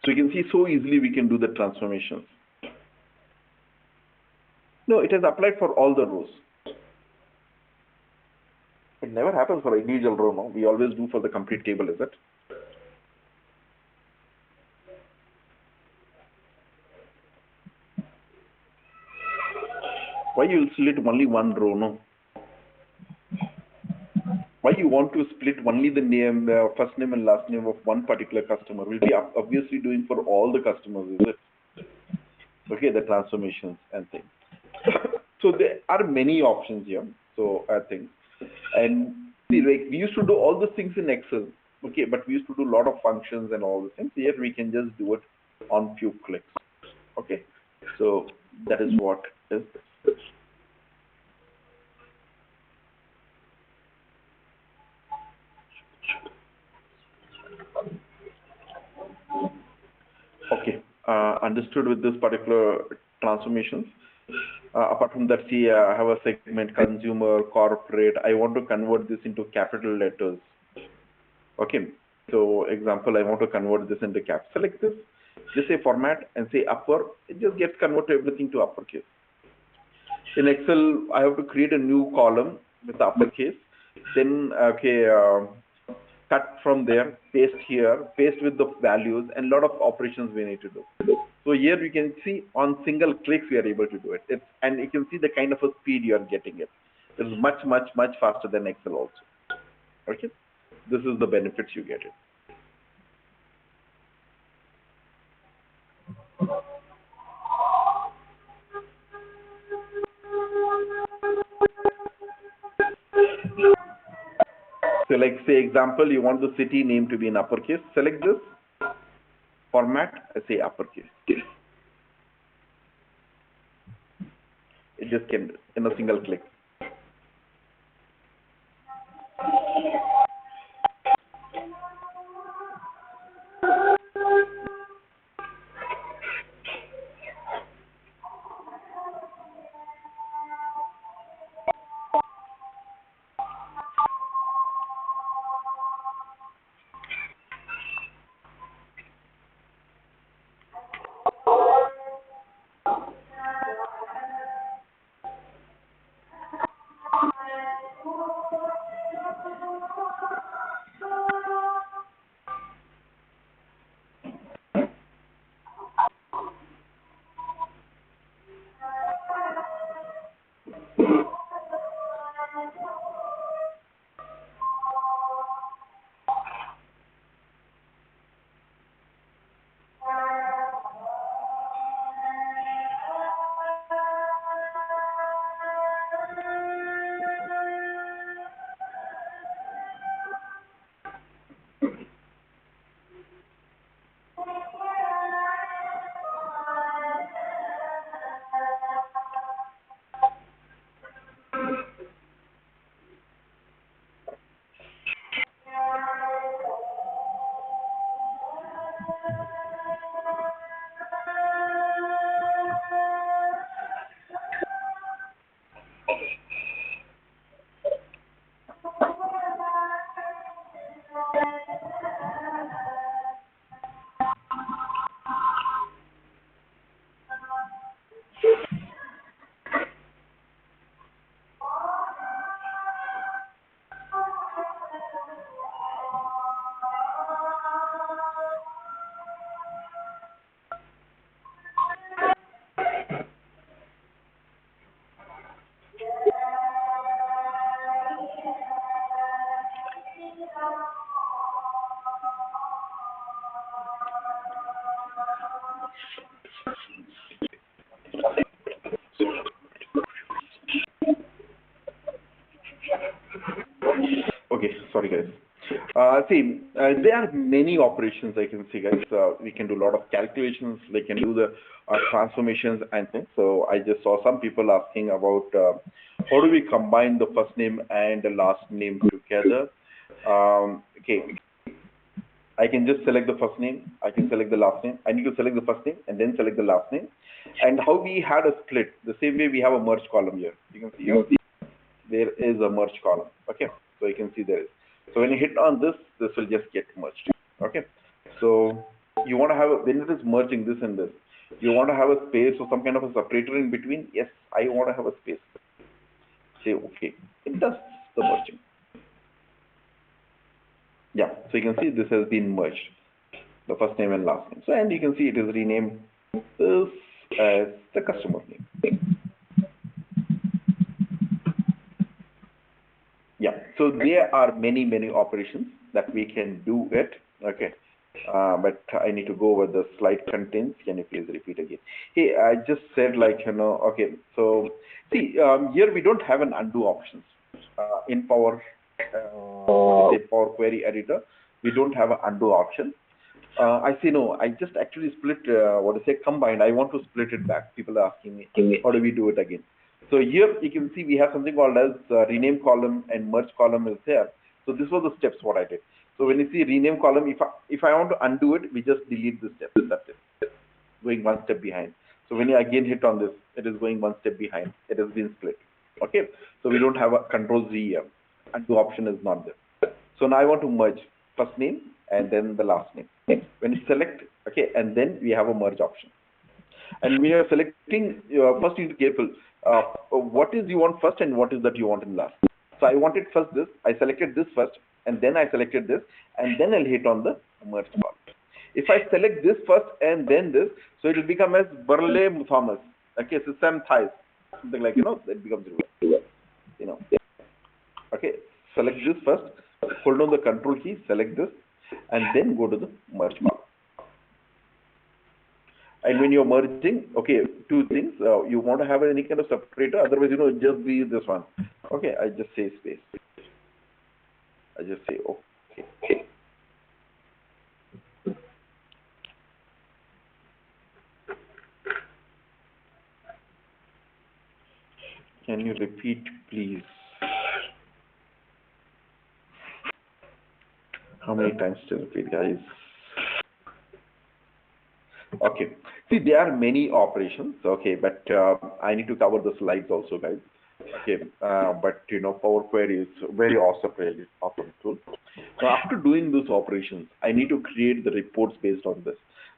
So you can see so easily we can do the transformations. No, it has applied for all the rows. It never happens for individual row, no? We always do for the complete table, is it? Why you will split only one row, no? Why you want to split only the name, first name and last name of one particular customer? We'll be obviously doing for all the customers, is it? Okay, the transformations and things. So there are many options here. So I think, and see, like we used to do all the things in Excel, okay, but we used to do a lot of functions and all the things. Here we can just do it on few clicks. Okay, so that is what is. Okay, understood with this particular transformations. Apart from that, see, I have a segment consumer, corporate. I want to convert this into capital letters. Okay, so example, I want to convert this into cap. Select this, just say format and say upper. It just gets converted everything to uppercase. In Excel, I have to create a new column with the uppercase. Then, okay, cut from there, paste here, paste with the values, and a lot of operations we need to do. So here you can see on single clicks we are able to do it. And you can see the kind of a speed you are getting it. It is much, much, much faster than Excel also. Okay, this is the benefits you get it. So like say example, you want the city name to be in uppercase. Select this, format, say uppercase. It just came in a single click. Okay, sorry guys. See, there are many operations I can see, guys. We can do a lot of calculations. They can do the transformations and things. So I just saw some people asking about how do we combine the first name and the last name together. Okay, I can just select the first name. I can select the last name. I need to select the first name and then select the last name. And how we had a split, the same way we have a merge column here. You can see here, there is a merge column. Okay, so you can see there is. So when you hit on this, this will just get merged. Okay, so you want to have, when it is merging this and this, you want to have a space or some kind of a separator in between. Yes, I want to have a space. Say okay, it does the merging. Yeah, so you can see this has been merged, the first name and last name. So, and you can see it is renamed this as the customer name. Yeah, so there are many operations that we can do it. Okay, but I need to go over the slide contents. Can you please repeat again? Hey, I just said, like, okay, so see, here we don't have an undo options in Power, what is it, Power Query Editor. We don't have an undo option. I say no, I just actually split, what is it, combined. I want to split it back. People are asking me, how do we do it again? So here you can see we have something called as rename column and merge column is there. So this was the steps what I did. So when you see rename column, if I want to undo it, we just delete the step. That's it. Going one step behind. So when you again hit on this, it is going one step behind. It has been split. Okay. So we don't have a control Z here. Undo option is not there. So now I want to merge first name and then the last name. When you select, okay, and then we have a merge option. And when you're selecting, first you need to be careful. What is you want first and what is that you want in last. So I wanted first this. I selected this first, and then I selected this, and then I'll hit on the merge column. If I select this first and then this, so it will become as Burle Thomas. Okay, so Sam Thies, something like, it becomes Okay, select this first, hold down the control key, select this, and then go to the merge column. And when you're merging, okay, two things, you want to have any kind of separator, otherwise, just be this one. Okay, I just say space. I just say, okay. Can you repeat, please? How many times to repeat, guys? Okay. See, there are many operations, okay, but I need to cover the slides also, guys. Okay, but Power Query is very awesome, really awesome tool. So after doing these operations, I need to create the reports based on this.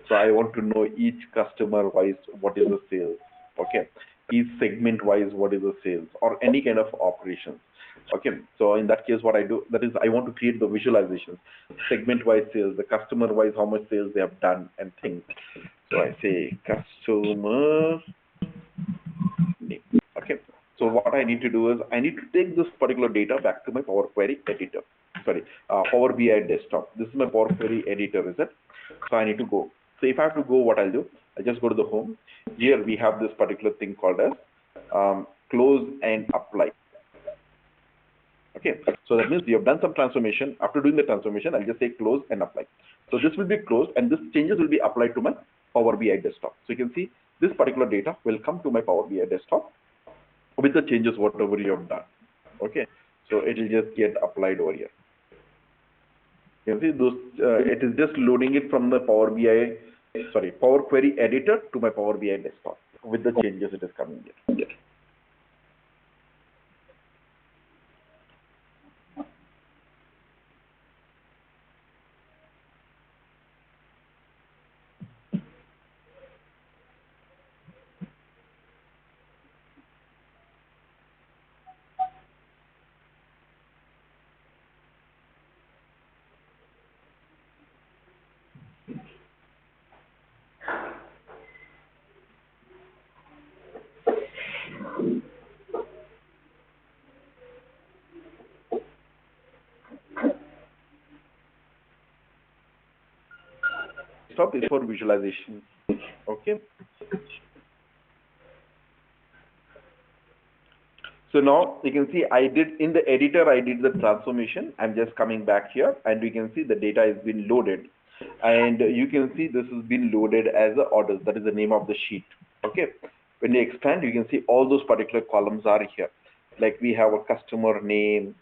So I want to know each customer wise what is the sales, okay, each segment wise what is the sales, or any kind of operations. Okay, so in that case, what I do, that is, I want to create the visualizations, segment wise sales, the customer wise how much sales they have done and things. So I say customer name. Okay. So what I need to do is I need to take this particular data back to my Power Query editor. Sorry, Power BI desktop. This is my Power Query editor, is it? So I need to go. So if I have to go, what I'll do, I just go to the home. Here we have this particular thing called as close and apply. Okay, so that means you have done some transformation. After doing the transformation, I'll just say close and apply. So this will be closed and this changes will be applied to my Power BI desktop. So you can see this particular data will come to my Power BI desktop with the changes whatever you have done. Okay, so it will just get applied over here. You see those, it is just loading it from the Power BI, sorry, Power Query editor to my Power BI desktop with the changes it is coming here. Desktop is for visualization. Okay. So now you can see I did in the editor, I did the transformation. I'm just coming back here and you can see the data has been loaded. And you can see this has been loaded as a orders. That is the name of the sheet. Okay. When you expand, you can see all those particular columns are here. Like we have a customer name,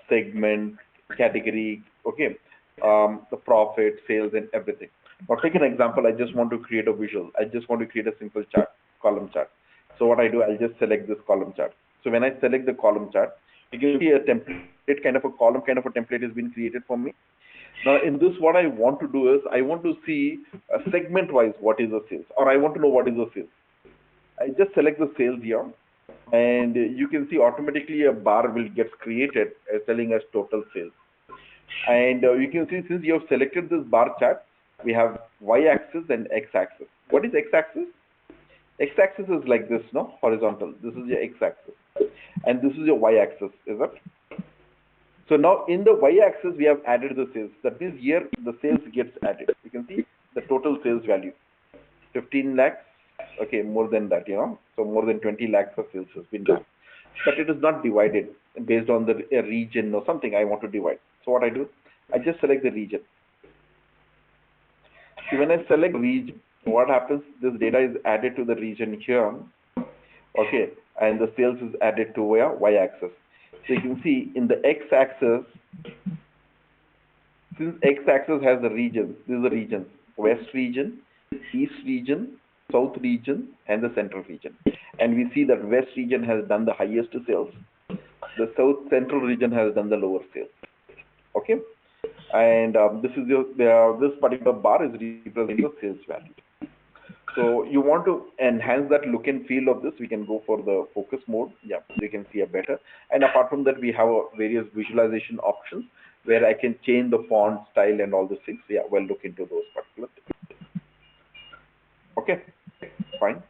segment, category, okay, the profit, sales, and everything. Now take an example. I just want to create a visual. I just want to create a simple chart, column chart. So what I do, I'll just select this column chart. So when I select the column chart, you can see a template kind of a column kind of a template has been created for me. Now in this, what I want to do is I want to see segment wise what is the sales, or I want to know what is the sales. I just select the sales here, and you can see automatically a bar will get created telling us total sales. And you can see since you have selected this bar chart, we have y-axis and x-axis. What is x-axis? X-axis is like this, no? Horizontal. This is your x-axis. And this is your y-axis, is it? So now in the y-axis, we have added the sales. That means here the sales gets added. You can see the total sales value. 15 lakhs. Okay, more than that, So more than 20 lakhs of sales has been done. But it is not divided based on the region or something I want to divide. So what I do, I just select the region. See, when I select region, what happens? This data is added to the region here, okay, and the sales is added to where? Y-axis. So you can see in the x-axis, since x-axis has the regions, these are the regions: west region, east region, south region, and the central region. And we see that west region has done the highest sales. The south central region has done the lower sales. Okay, and this is your this particular bar is representing the sales value. So you want to enhance that look and feel of this, we can go for the focus mode. Yeah, you can see a better. And apart from that, we have various visualization options where I can change the font style and all those things. Yeah, we'll look into those particular things. Okay, fine.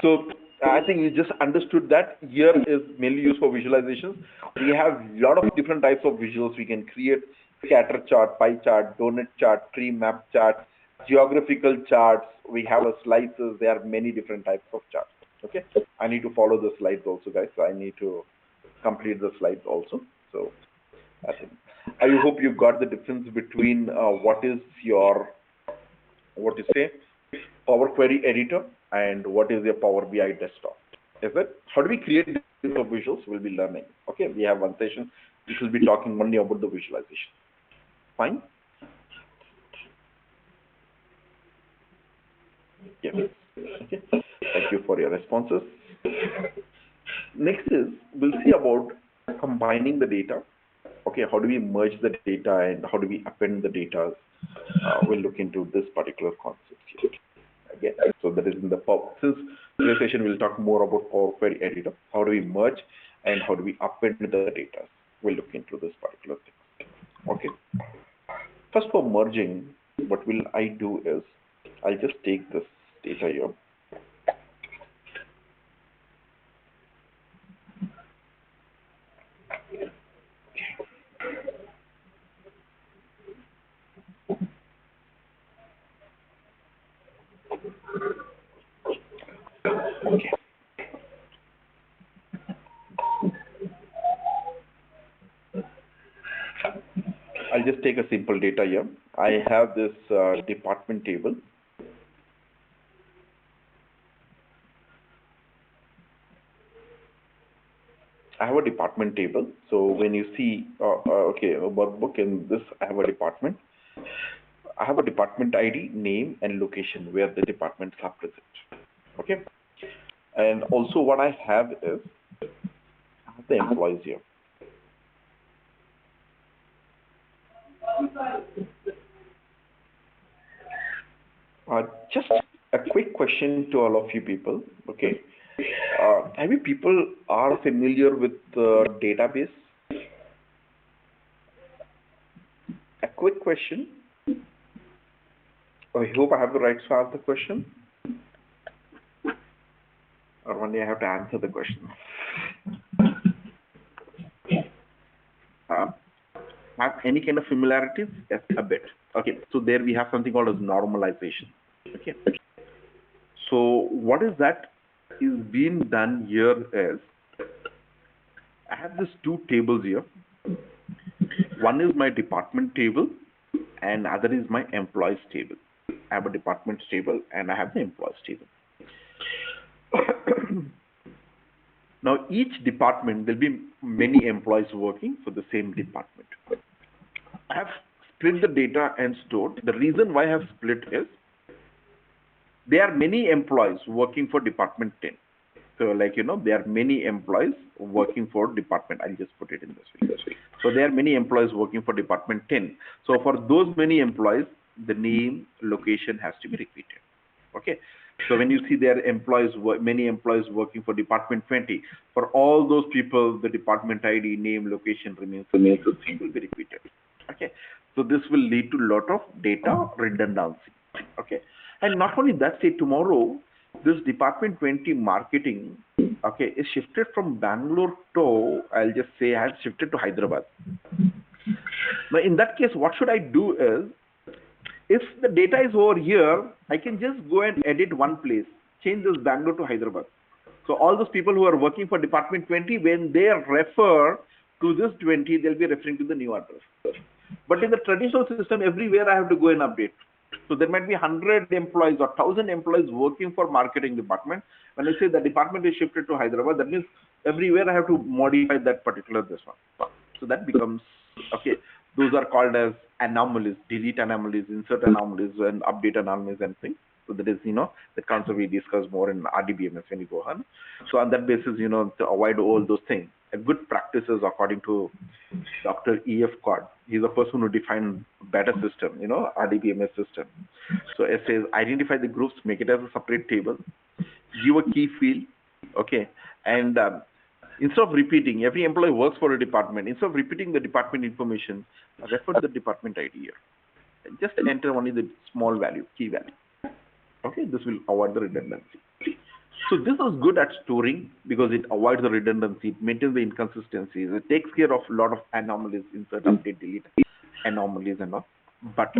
So I think you just understood that here is mainly used for visualizations. We have a lot of different types of visuals we can create: scatter chart, pie chart, donut chart, tree map chart, geographical charts. We have a slices. There are many different types of charts. Okay, I need to follow the slides also, guys. So I need to complete the slides also. So I think I hope you got the difference between what is your what you say Power Query editor and what is your Power BI desktop. Is it? How do we create these visuals? We'll be learning. Okay, we have one session which will be talking only about the visualization. Fine. Yes. Okay. Thank you for your responses. Next is we'll see about combining the data. Okay, how do we merge the data and how do we append the data? We'll look into this particular concept here. Again, so that is in the since today's session we'll talk more about Power Query editor. How do we merge and how do we append the data? We'll look into this particular thing. Okay. First, for merging, what will I do is I'll just take this data here. Okay. I'll just take a simple data here. I have this department table. I I have a department table. So when you see, okay, a workbook in this, I have a department. I have a department ID, name, and location where the departments are present. Okay. And also what I have is I have the employees here. Just a quick question to all of you people. Okay. Have you people are familiar with the database? A quick question. I hope I have the right to ask the question. Or one day I have to answer the question. Have any kind of familiarities? Yes, a bit. Okay, so there we have something called as normalization. Okay. So what is that is being done here is, I have these two tables here. One is my department table and other is my employees table. I have a department table and I have the employees table. Now each department, there'll be many employees working for the same department. I have split the data and stored. The reason why I have split is there are many employees working for department 10. So like, there are many employees working for department. I'll just put it in this way. So there are many employees working for department 10. So for those many employees, the name, location has to be repeated. Okay. So when you see there are employees, many employees working for department 20, for all those people, the department ID, name, location remains the same, will be repeated. Okay. So this will lead to a lot of data redundancy. Okay. And not only that, say tomorrow, this department 20 marketing, okay, is shifted from Bangalore to, I'll just say, has shifted to Hyderabad. Now, in that case, what should I do is, if the data is over here, I can just go and edit one place, change this Bangalore to Hyderabad. So all those people who are working for department 20, when they refer to this 20, they'll be referring to the new address. But in the traditional system, everywhere I have to go and update. So there might be 100 employees or 1,000 employees working for marketing department. When I say the department is shifted to Hyderabad, that means everywhere I have to modify that particular this one. So that becomes, okay, those are called as anomalies, delete anomalies, insert anomalies, and update anomalies and things. So that is, the concept we discuss more in RDBMS when you go on. So on that basis, to avoid all those things, a good practices according to Dr. E.F. Cod. He's the person who defined better system, RDBMS system. So it says, identify the groups, make it as a separate table, give a key field, okay, and instead of repeating, every employee works for a department. Instead of repeating the department information, refer to the department ID here. Just enter only the small value, key value. Okay, this will avoid the redundancy. So this is good at storing because it avoids the redundancy, it maintains the inconsistencies, it takes care of a lot of anomalies, insert, update, delete, anomalies and all. But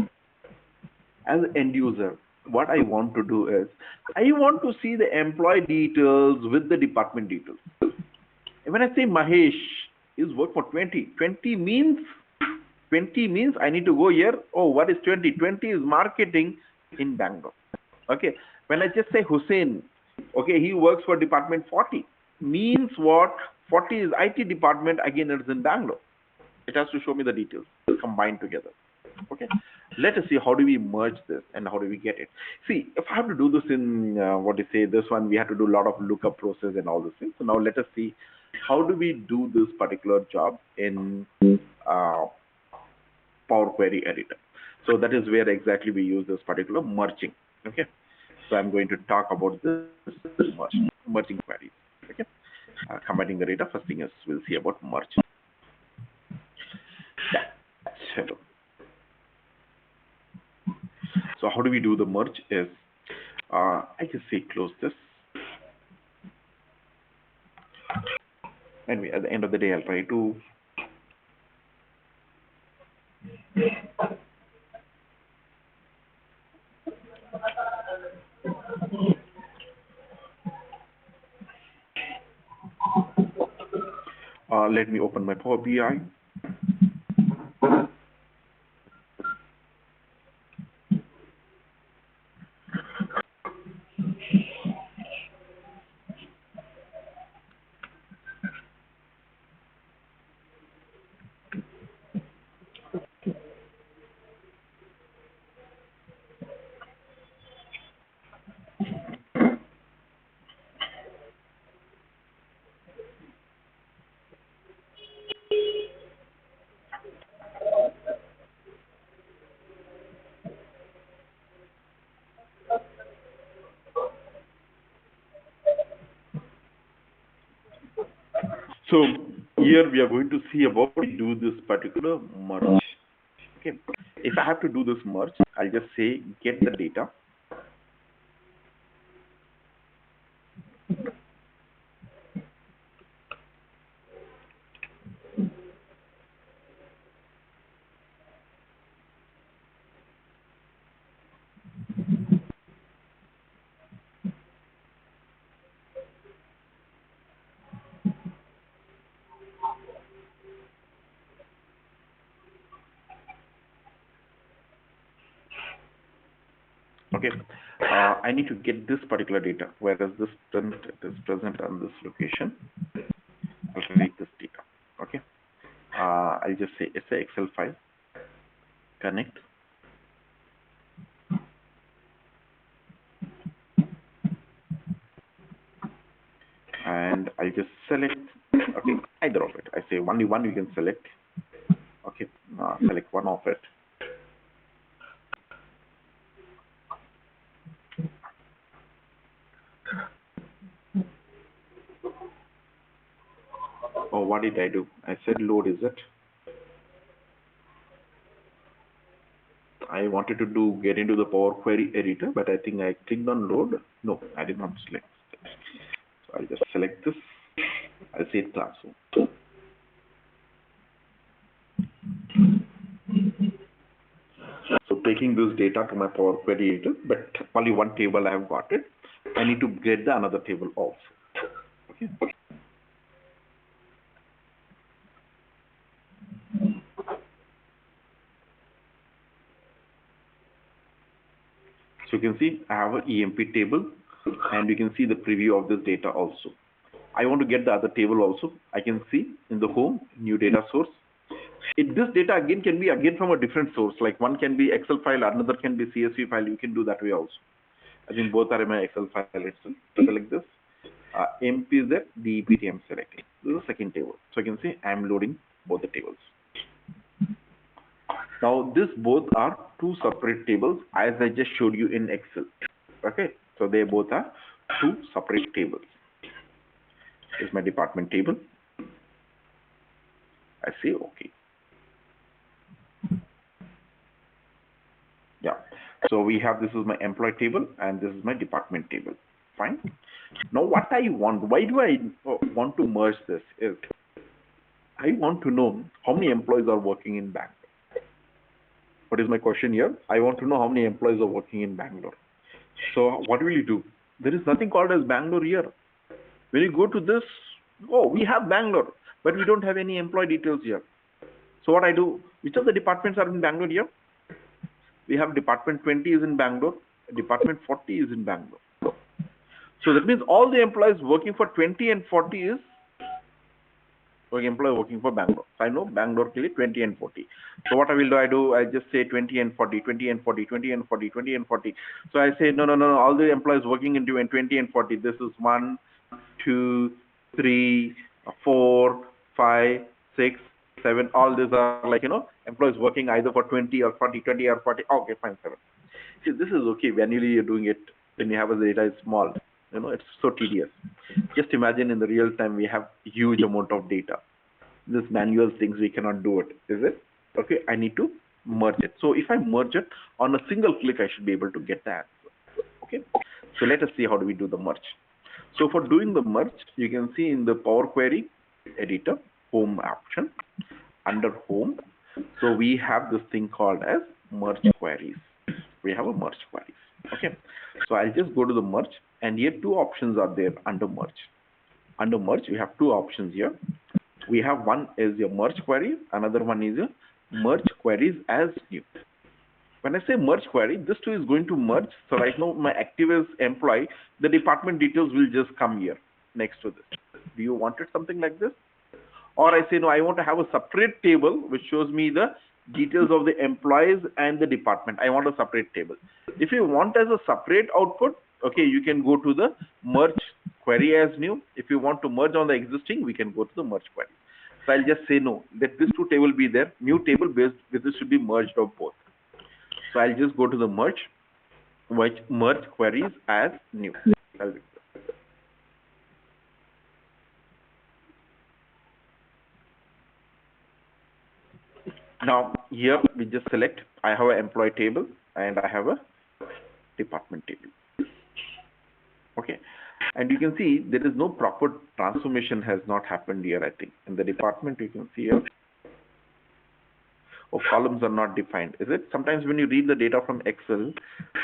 as an end user, what I want to do is, I want to see the employee details with the department details. And when I say Mahesh is work for 20, 20 means I need to go here. Oh, what is 20? 20 is marketing in Bangalore. Okay. When I just say Hussein, okay, he works for department 40, means what? 40 is IT department, again it's in Bangalore. It has to show me the details combined together. Okay, let us see how do we merge this and how do we get it. See, if I have to do this in this one, we have to do a lot of lookup process and all those things. So now let us see how do we do this particular job in Power Query Editor. So that is where exactly we use this particular merging. Okay, so I'm going to talk about this merging queries. Okay, combining the data. First thing is we'll see about merging. Yeah. So how do we do the merge is, I just say close this. Anyway, at the end of the day, I'll try to let me open my Power BI. So here we are going to see about do this particular merge. Okay. If I have to do this merge, I'll just say get the data. Okay. I need to get this particular data. Where is this present? It is present on this location. I'll read this data. Okay. I'll just say it's a Excel file. Connect. And I'll just select, okay, either of it. I say only one you can select. Okay, select one of it. Oh, what did I do? I said load, is it? I wanted to get into the Power Query editor, but I think I clicked on load. No, I did not select. So I'll just select this. I'll say classroom. So taking this data to my Power Query editor, but only one table I have got it. I need to get the another table also. Okay. So you can see I have an EMP table, and you can see the preview of this data also. I want to get the other table also. I can see in the home, new data source. This data again can be again from a different source, like one can be Excel file, another can be CSV file. You can do that way also. I think both are in my Excel file itself. Select this. MPZ, DEPT I'm selecting. This is the second table. So you can see I'm loading both the tables. Now this both are two separate tables as I just showed you in Excel. Okay, so they both are two separate tables. This is my department table. I say okay. Yeah. So we have, this is my employee table and this is my department table. Fine. Now what I want, why do I want to merge this is I want to know how many employees are working in Bangalore. What is my question here? I want to know how many employees are working in Bangalore. So what will you do? There is nothing called as Bangalore here. When you go to this, oh, we have Bangalore, but we don't have any employee details here. So what I do, which of the departments are in Bangalore here? We have department 20 is in Bangalore, department 40 is in Bangalore. So that means all the employees working for 20 and 40 is employee working for Bangalore. So I know Bangalore clearly 20 and 40. So what I will do, I just say 20 and 40, 20 and 40, 20 and 40, 20 and 40. So I say, no, all the employees working into 20 and 40. This is 1, 2, 3, 4, 5, 6, 7. All these are like, employees working either for 20 or 40, 20 or 40. Okay, fine, 7. See, this is okay. Manually you're doing it when you have the data is small. It's so tedious. Just imagine in the real time we have huge amount of data. This manual things we cannot do it, is it? Okay, I need to merge it. So if I merge it on a single click, I should be able to get the answer. Okay, so let us see how do we do the merge. So for doing the merge, you can see in the Power Query editor, home option, under home. So we have this thing called as merge queries. We have a merge queries. Okay, so I'll just go to the merge, and here two options are there under merge. Under merge, we have two options here. We have one is your merge query, another one is your merge queries as new. When I say merge query, this two is going to merge. So right now my active is employee, the department details will just come here next to this. Do you want it something like this? Or I say, no, I want to have a separate table which shows me the details of the employees and the department. I want a separate table. If you want as a separate output, okay, you can go to the merge query as new. If you want to merge on the existing, we can go to the merge query. So I'll just say no, let this two table be there. New table based with this should be merged of both. So I'll just go to the merge queries as new. Now here we just select, I have an employee table and I have a department table. Okay, and you can see there is no proper transformation has not happened here. I think in the department you can see here, or columns are not defined. Is it? Sometimes when you read the data from Excel,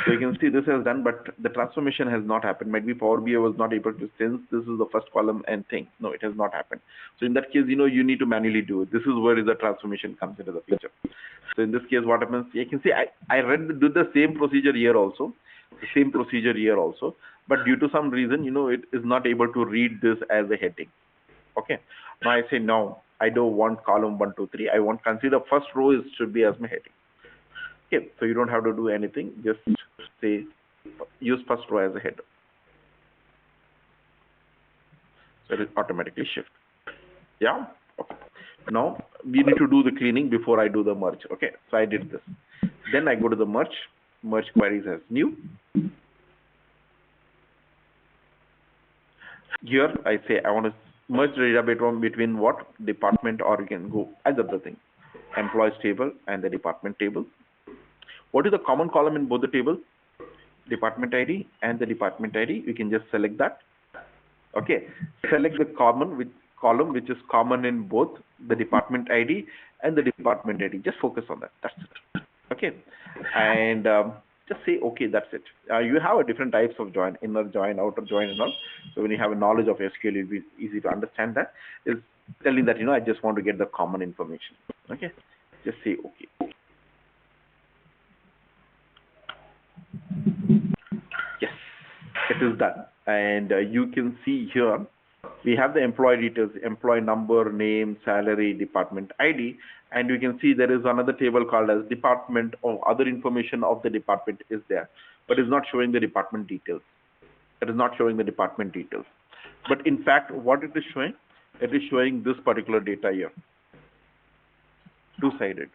so you can see this has done, but the transformation has not happened. Might be Power BI was not able to sense this is the first column and think. No, it has not happened. So in that case, you need to manually do it. This is where the transformation comes into the picture. So in this case, what happens? You can see I did the same procedure here also, but due to some reason, it is not able to read this as a heading. Okay. Now I say no, I don't want column 1, 2, 3. I want consider first row should be as my heading. Okay. So you don't have to do anything. Just say use first row as a header. So it will automatically shift. Yeah. Okay. Now we need to do the cleaning before I do the merge. Okay. So I did this. Then I go to the merge queries as new. Here I say I want to merge the data between what department, or you can go either the thing, employees table and the department table. What is the common column in both the tables? Department ID and the department ID. You can just select that. Okay, select the column which is common in both the department ID and the department ID. Just focus on that. That's it. Okay, and just say okay. That's it. You have a different types of join, inner join, outer join, and all. So when you have a knowledge of SQL, it'll be easy to understand that. Is telling that I just want to get the common information. Okay, just say okay. Yes, it is done. And you can see here, we have the employee details, employee number, name, salary, department ID. And you can see there is another table called as department, or other information of the department is there, but it's not showing the department details. It is not showing the department details. But in fact, what it is showing? It is showing this particular data here, two-sided.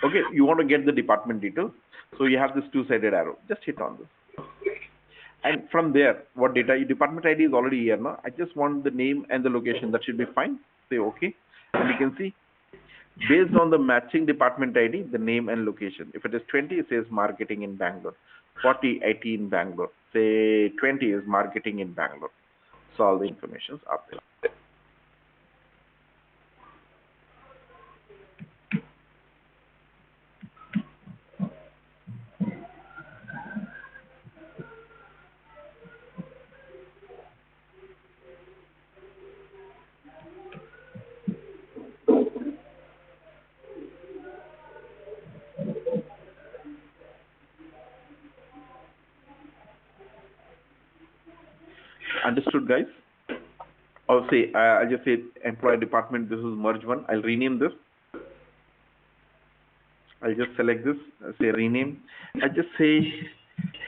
Okay, you want to get the department details, so you have this two-sided arrow. Just hit on this, and from there, what data? Department ID is already here now. I just want the name and the location. That should be fine. Say okay, and you can see based on the matching department ID, the name and location. If it is 20, it says marketing in Bangalore. 40, IT in Bangalore. Say 20 is marketing in Bangalore. So all the information is up there. Understood, guys? I'll just say employee department. This is merge one. I'll rename this. I'll just select this. Say rename. I just say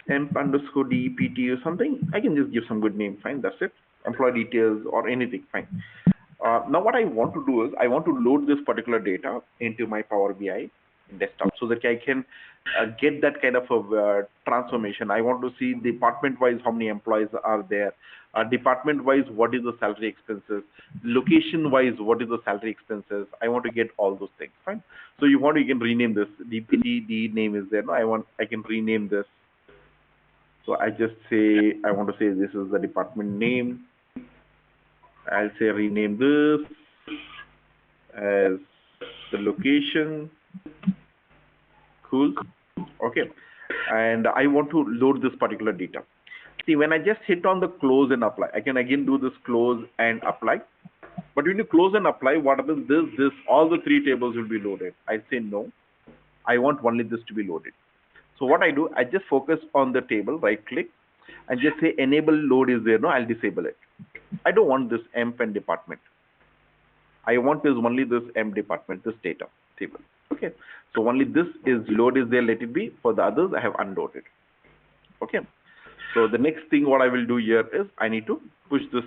emp underscore DEPT or something. I can just give some good name. Fine. That's it. Employee details or anything. Fine. Now what I want to do is I want to load this particular data into my Power BI desktop so that I can get that kind of a transformation. I want to see department-wise how many employees are there, department-wise what is the salary expenses, location-wise what is the salary expenses. I want to get all those things. Fine. So you can rename this. DPT name is there. No, I can rename this. So I just say I want to say this is the department name. I'll say rename this as the location. Cool. Okay. And I want to load this particular data. See, when I just hit on the close and apply, I can again do this close and apply. But when you close and apply, what happens? All the three tables will be loaded. I say no. I want only this to be loaded. So what I do, I just focus on the table, right click, and just say enable load is there. No, I'll disable it. I don't want this emp and department. I want only this emp department, this data table. Okay. So only this load is there, let it be. For the others, I have unloaded. Okay. So the next thing what I will do here is I need to push this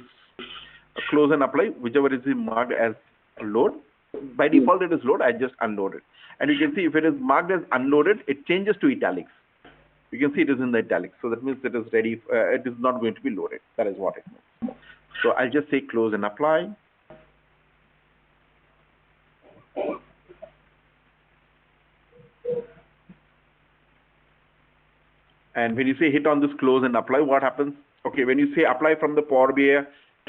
close and apply, whichever is marked as load. By default it is load, I just unload it. And you can see if it is marked as unloaded, it changes to italics. You can see it is in the italics. So that means it is ready, it is not going to be loaded. That is what it means. So I'll just say close and apply. And when you say hit on this close and apply, what happens? Okay, when you say apply from the Power BI,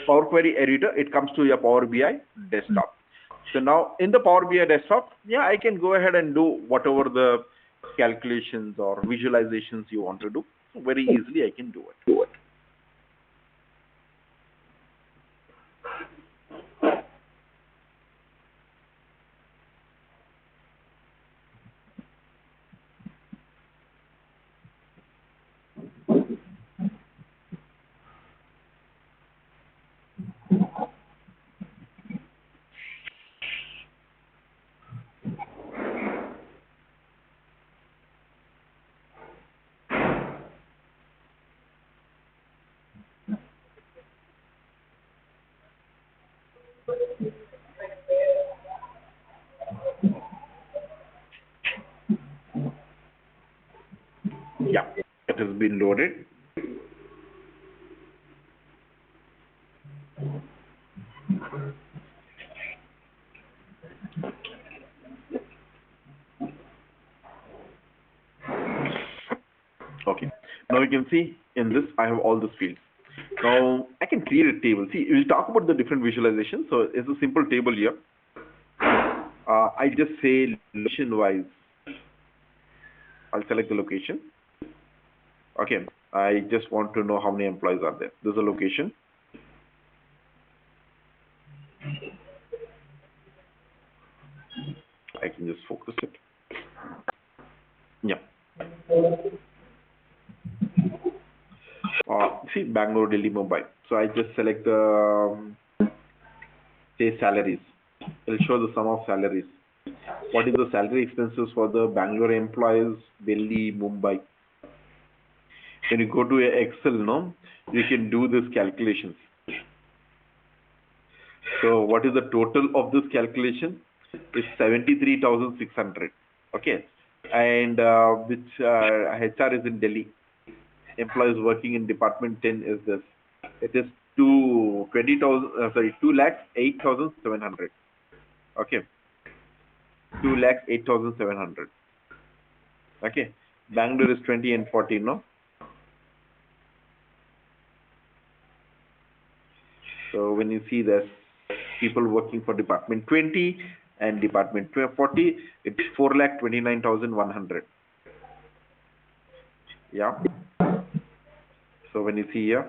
Power Query editor, it comes to your Power BI desktop. So now in the Power BI desktop, yeah, I can go ahead and do whatever the calculations or visualizations you want to do. So very easily I can do it. Yeah, it has been loaded. Okay, now you can see in this, I have all these fields. Now I can create a table. See, we'll talk about the different visualizations. So it's a simple table here. I just say location wise. I'll select the location. Okay, I just want to know how many employees are there. There's a location. I can just focus it. Yeah. See, Bangalore, Delhi, Mumbai. So I just select the say salaries. It'll show the sum of salaries. What is the salary expenses for the Bangalore employees, Delhi, Mumbai? When you go to Excel, no, you can do this calculations. So what is the total of this calculation? Is 73,600. Okay, and which HR is in Delhi. Employees working in Department 10 is this. It is 2 lakhs 8,700. Okay, 2 lakhs 8,700. Okay, Bangalore is 20 and 40. No. So when you see this, people working for Department 20 and Department 40, it's 4,29,100. Yeah. So when you see here,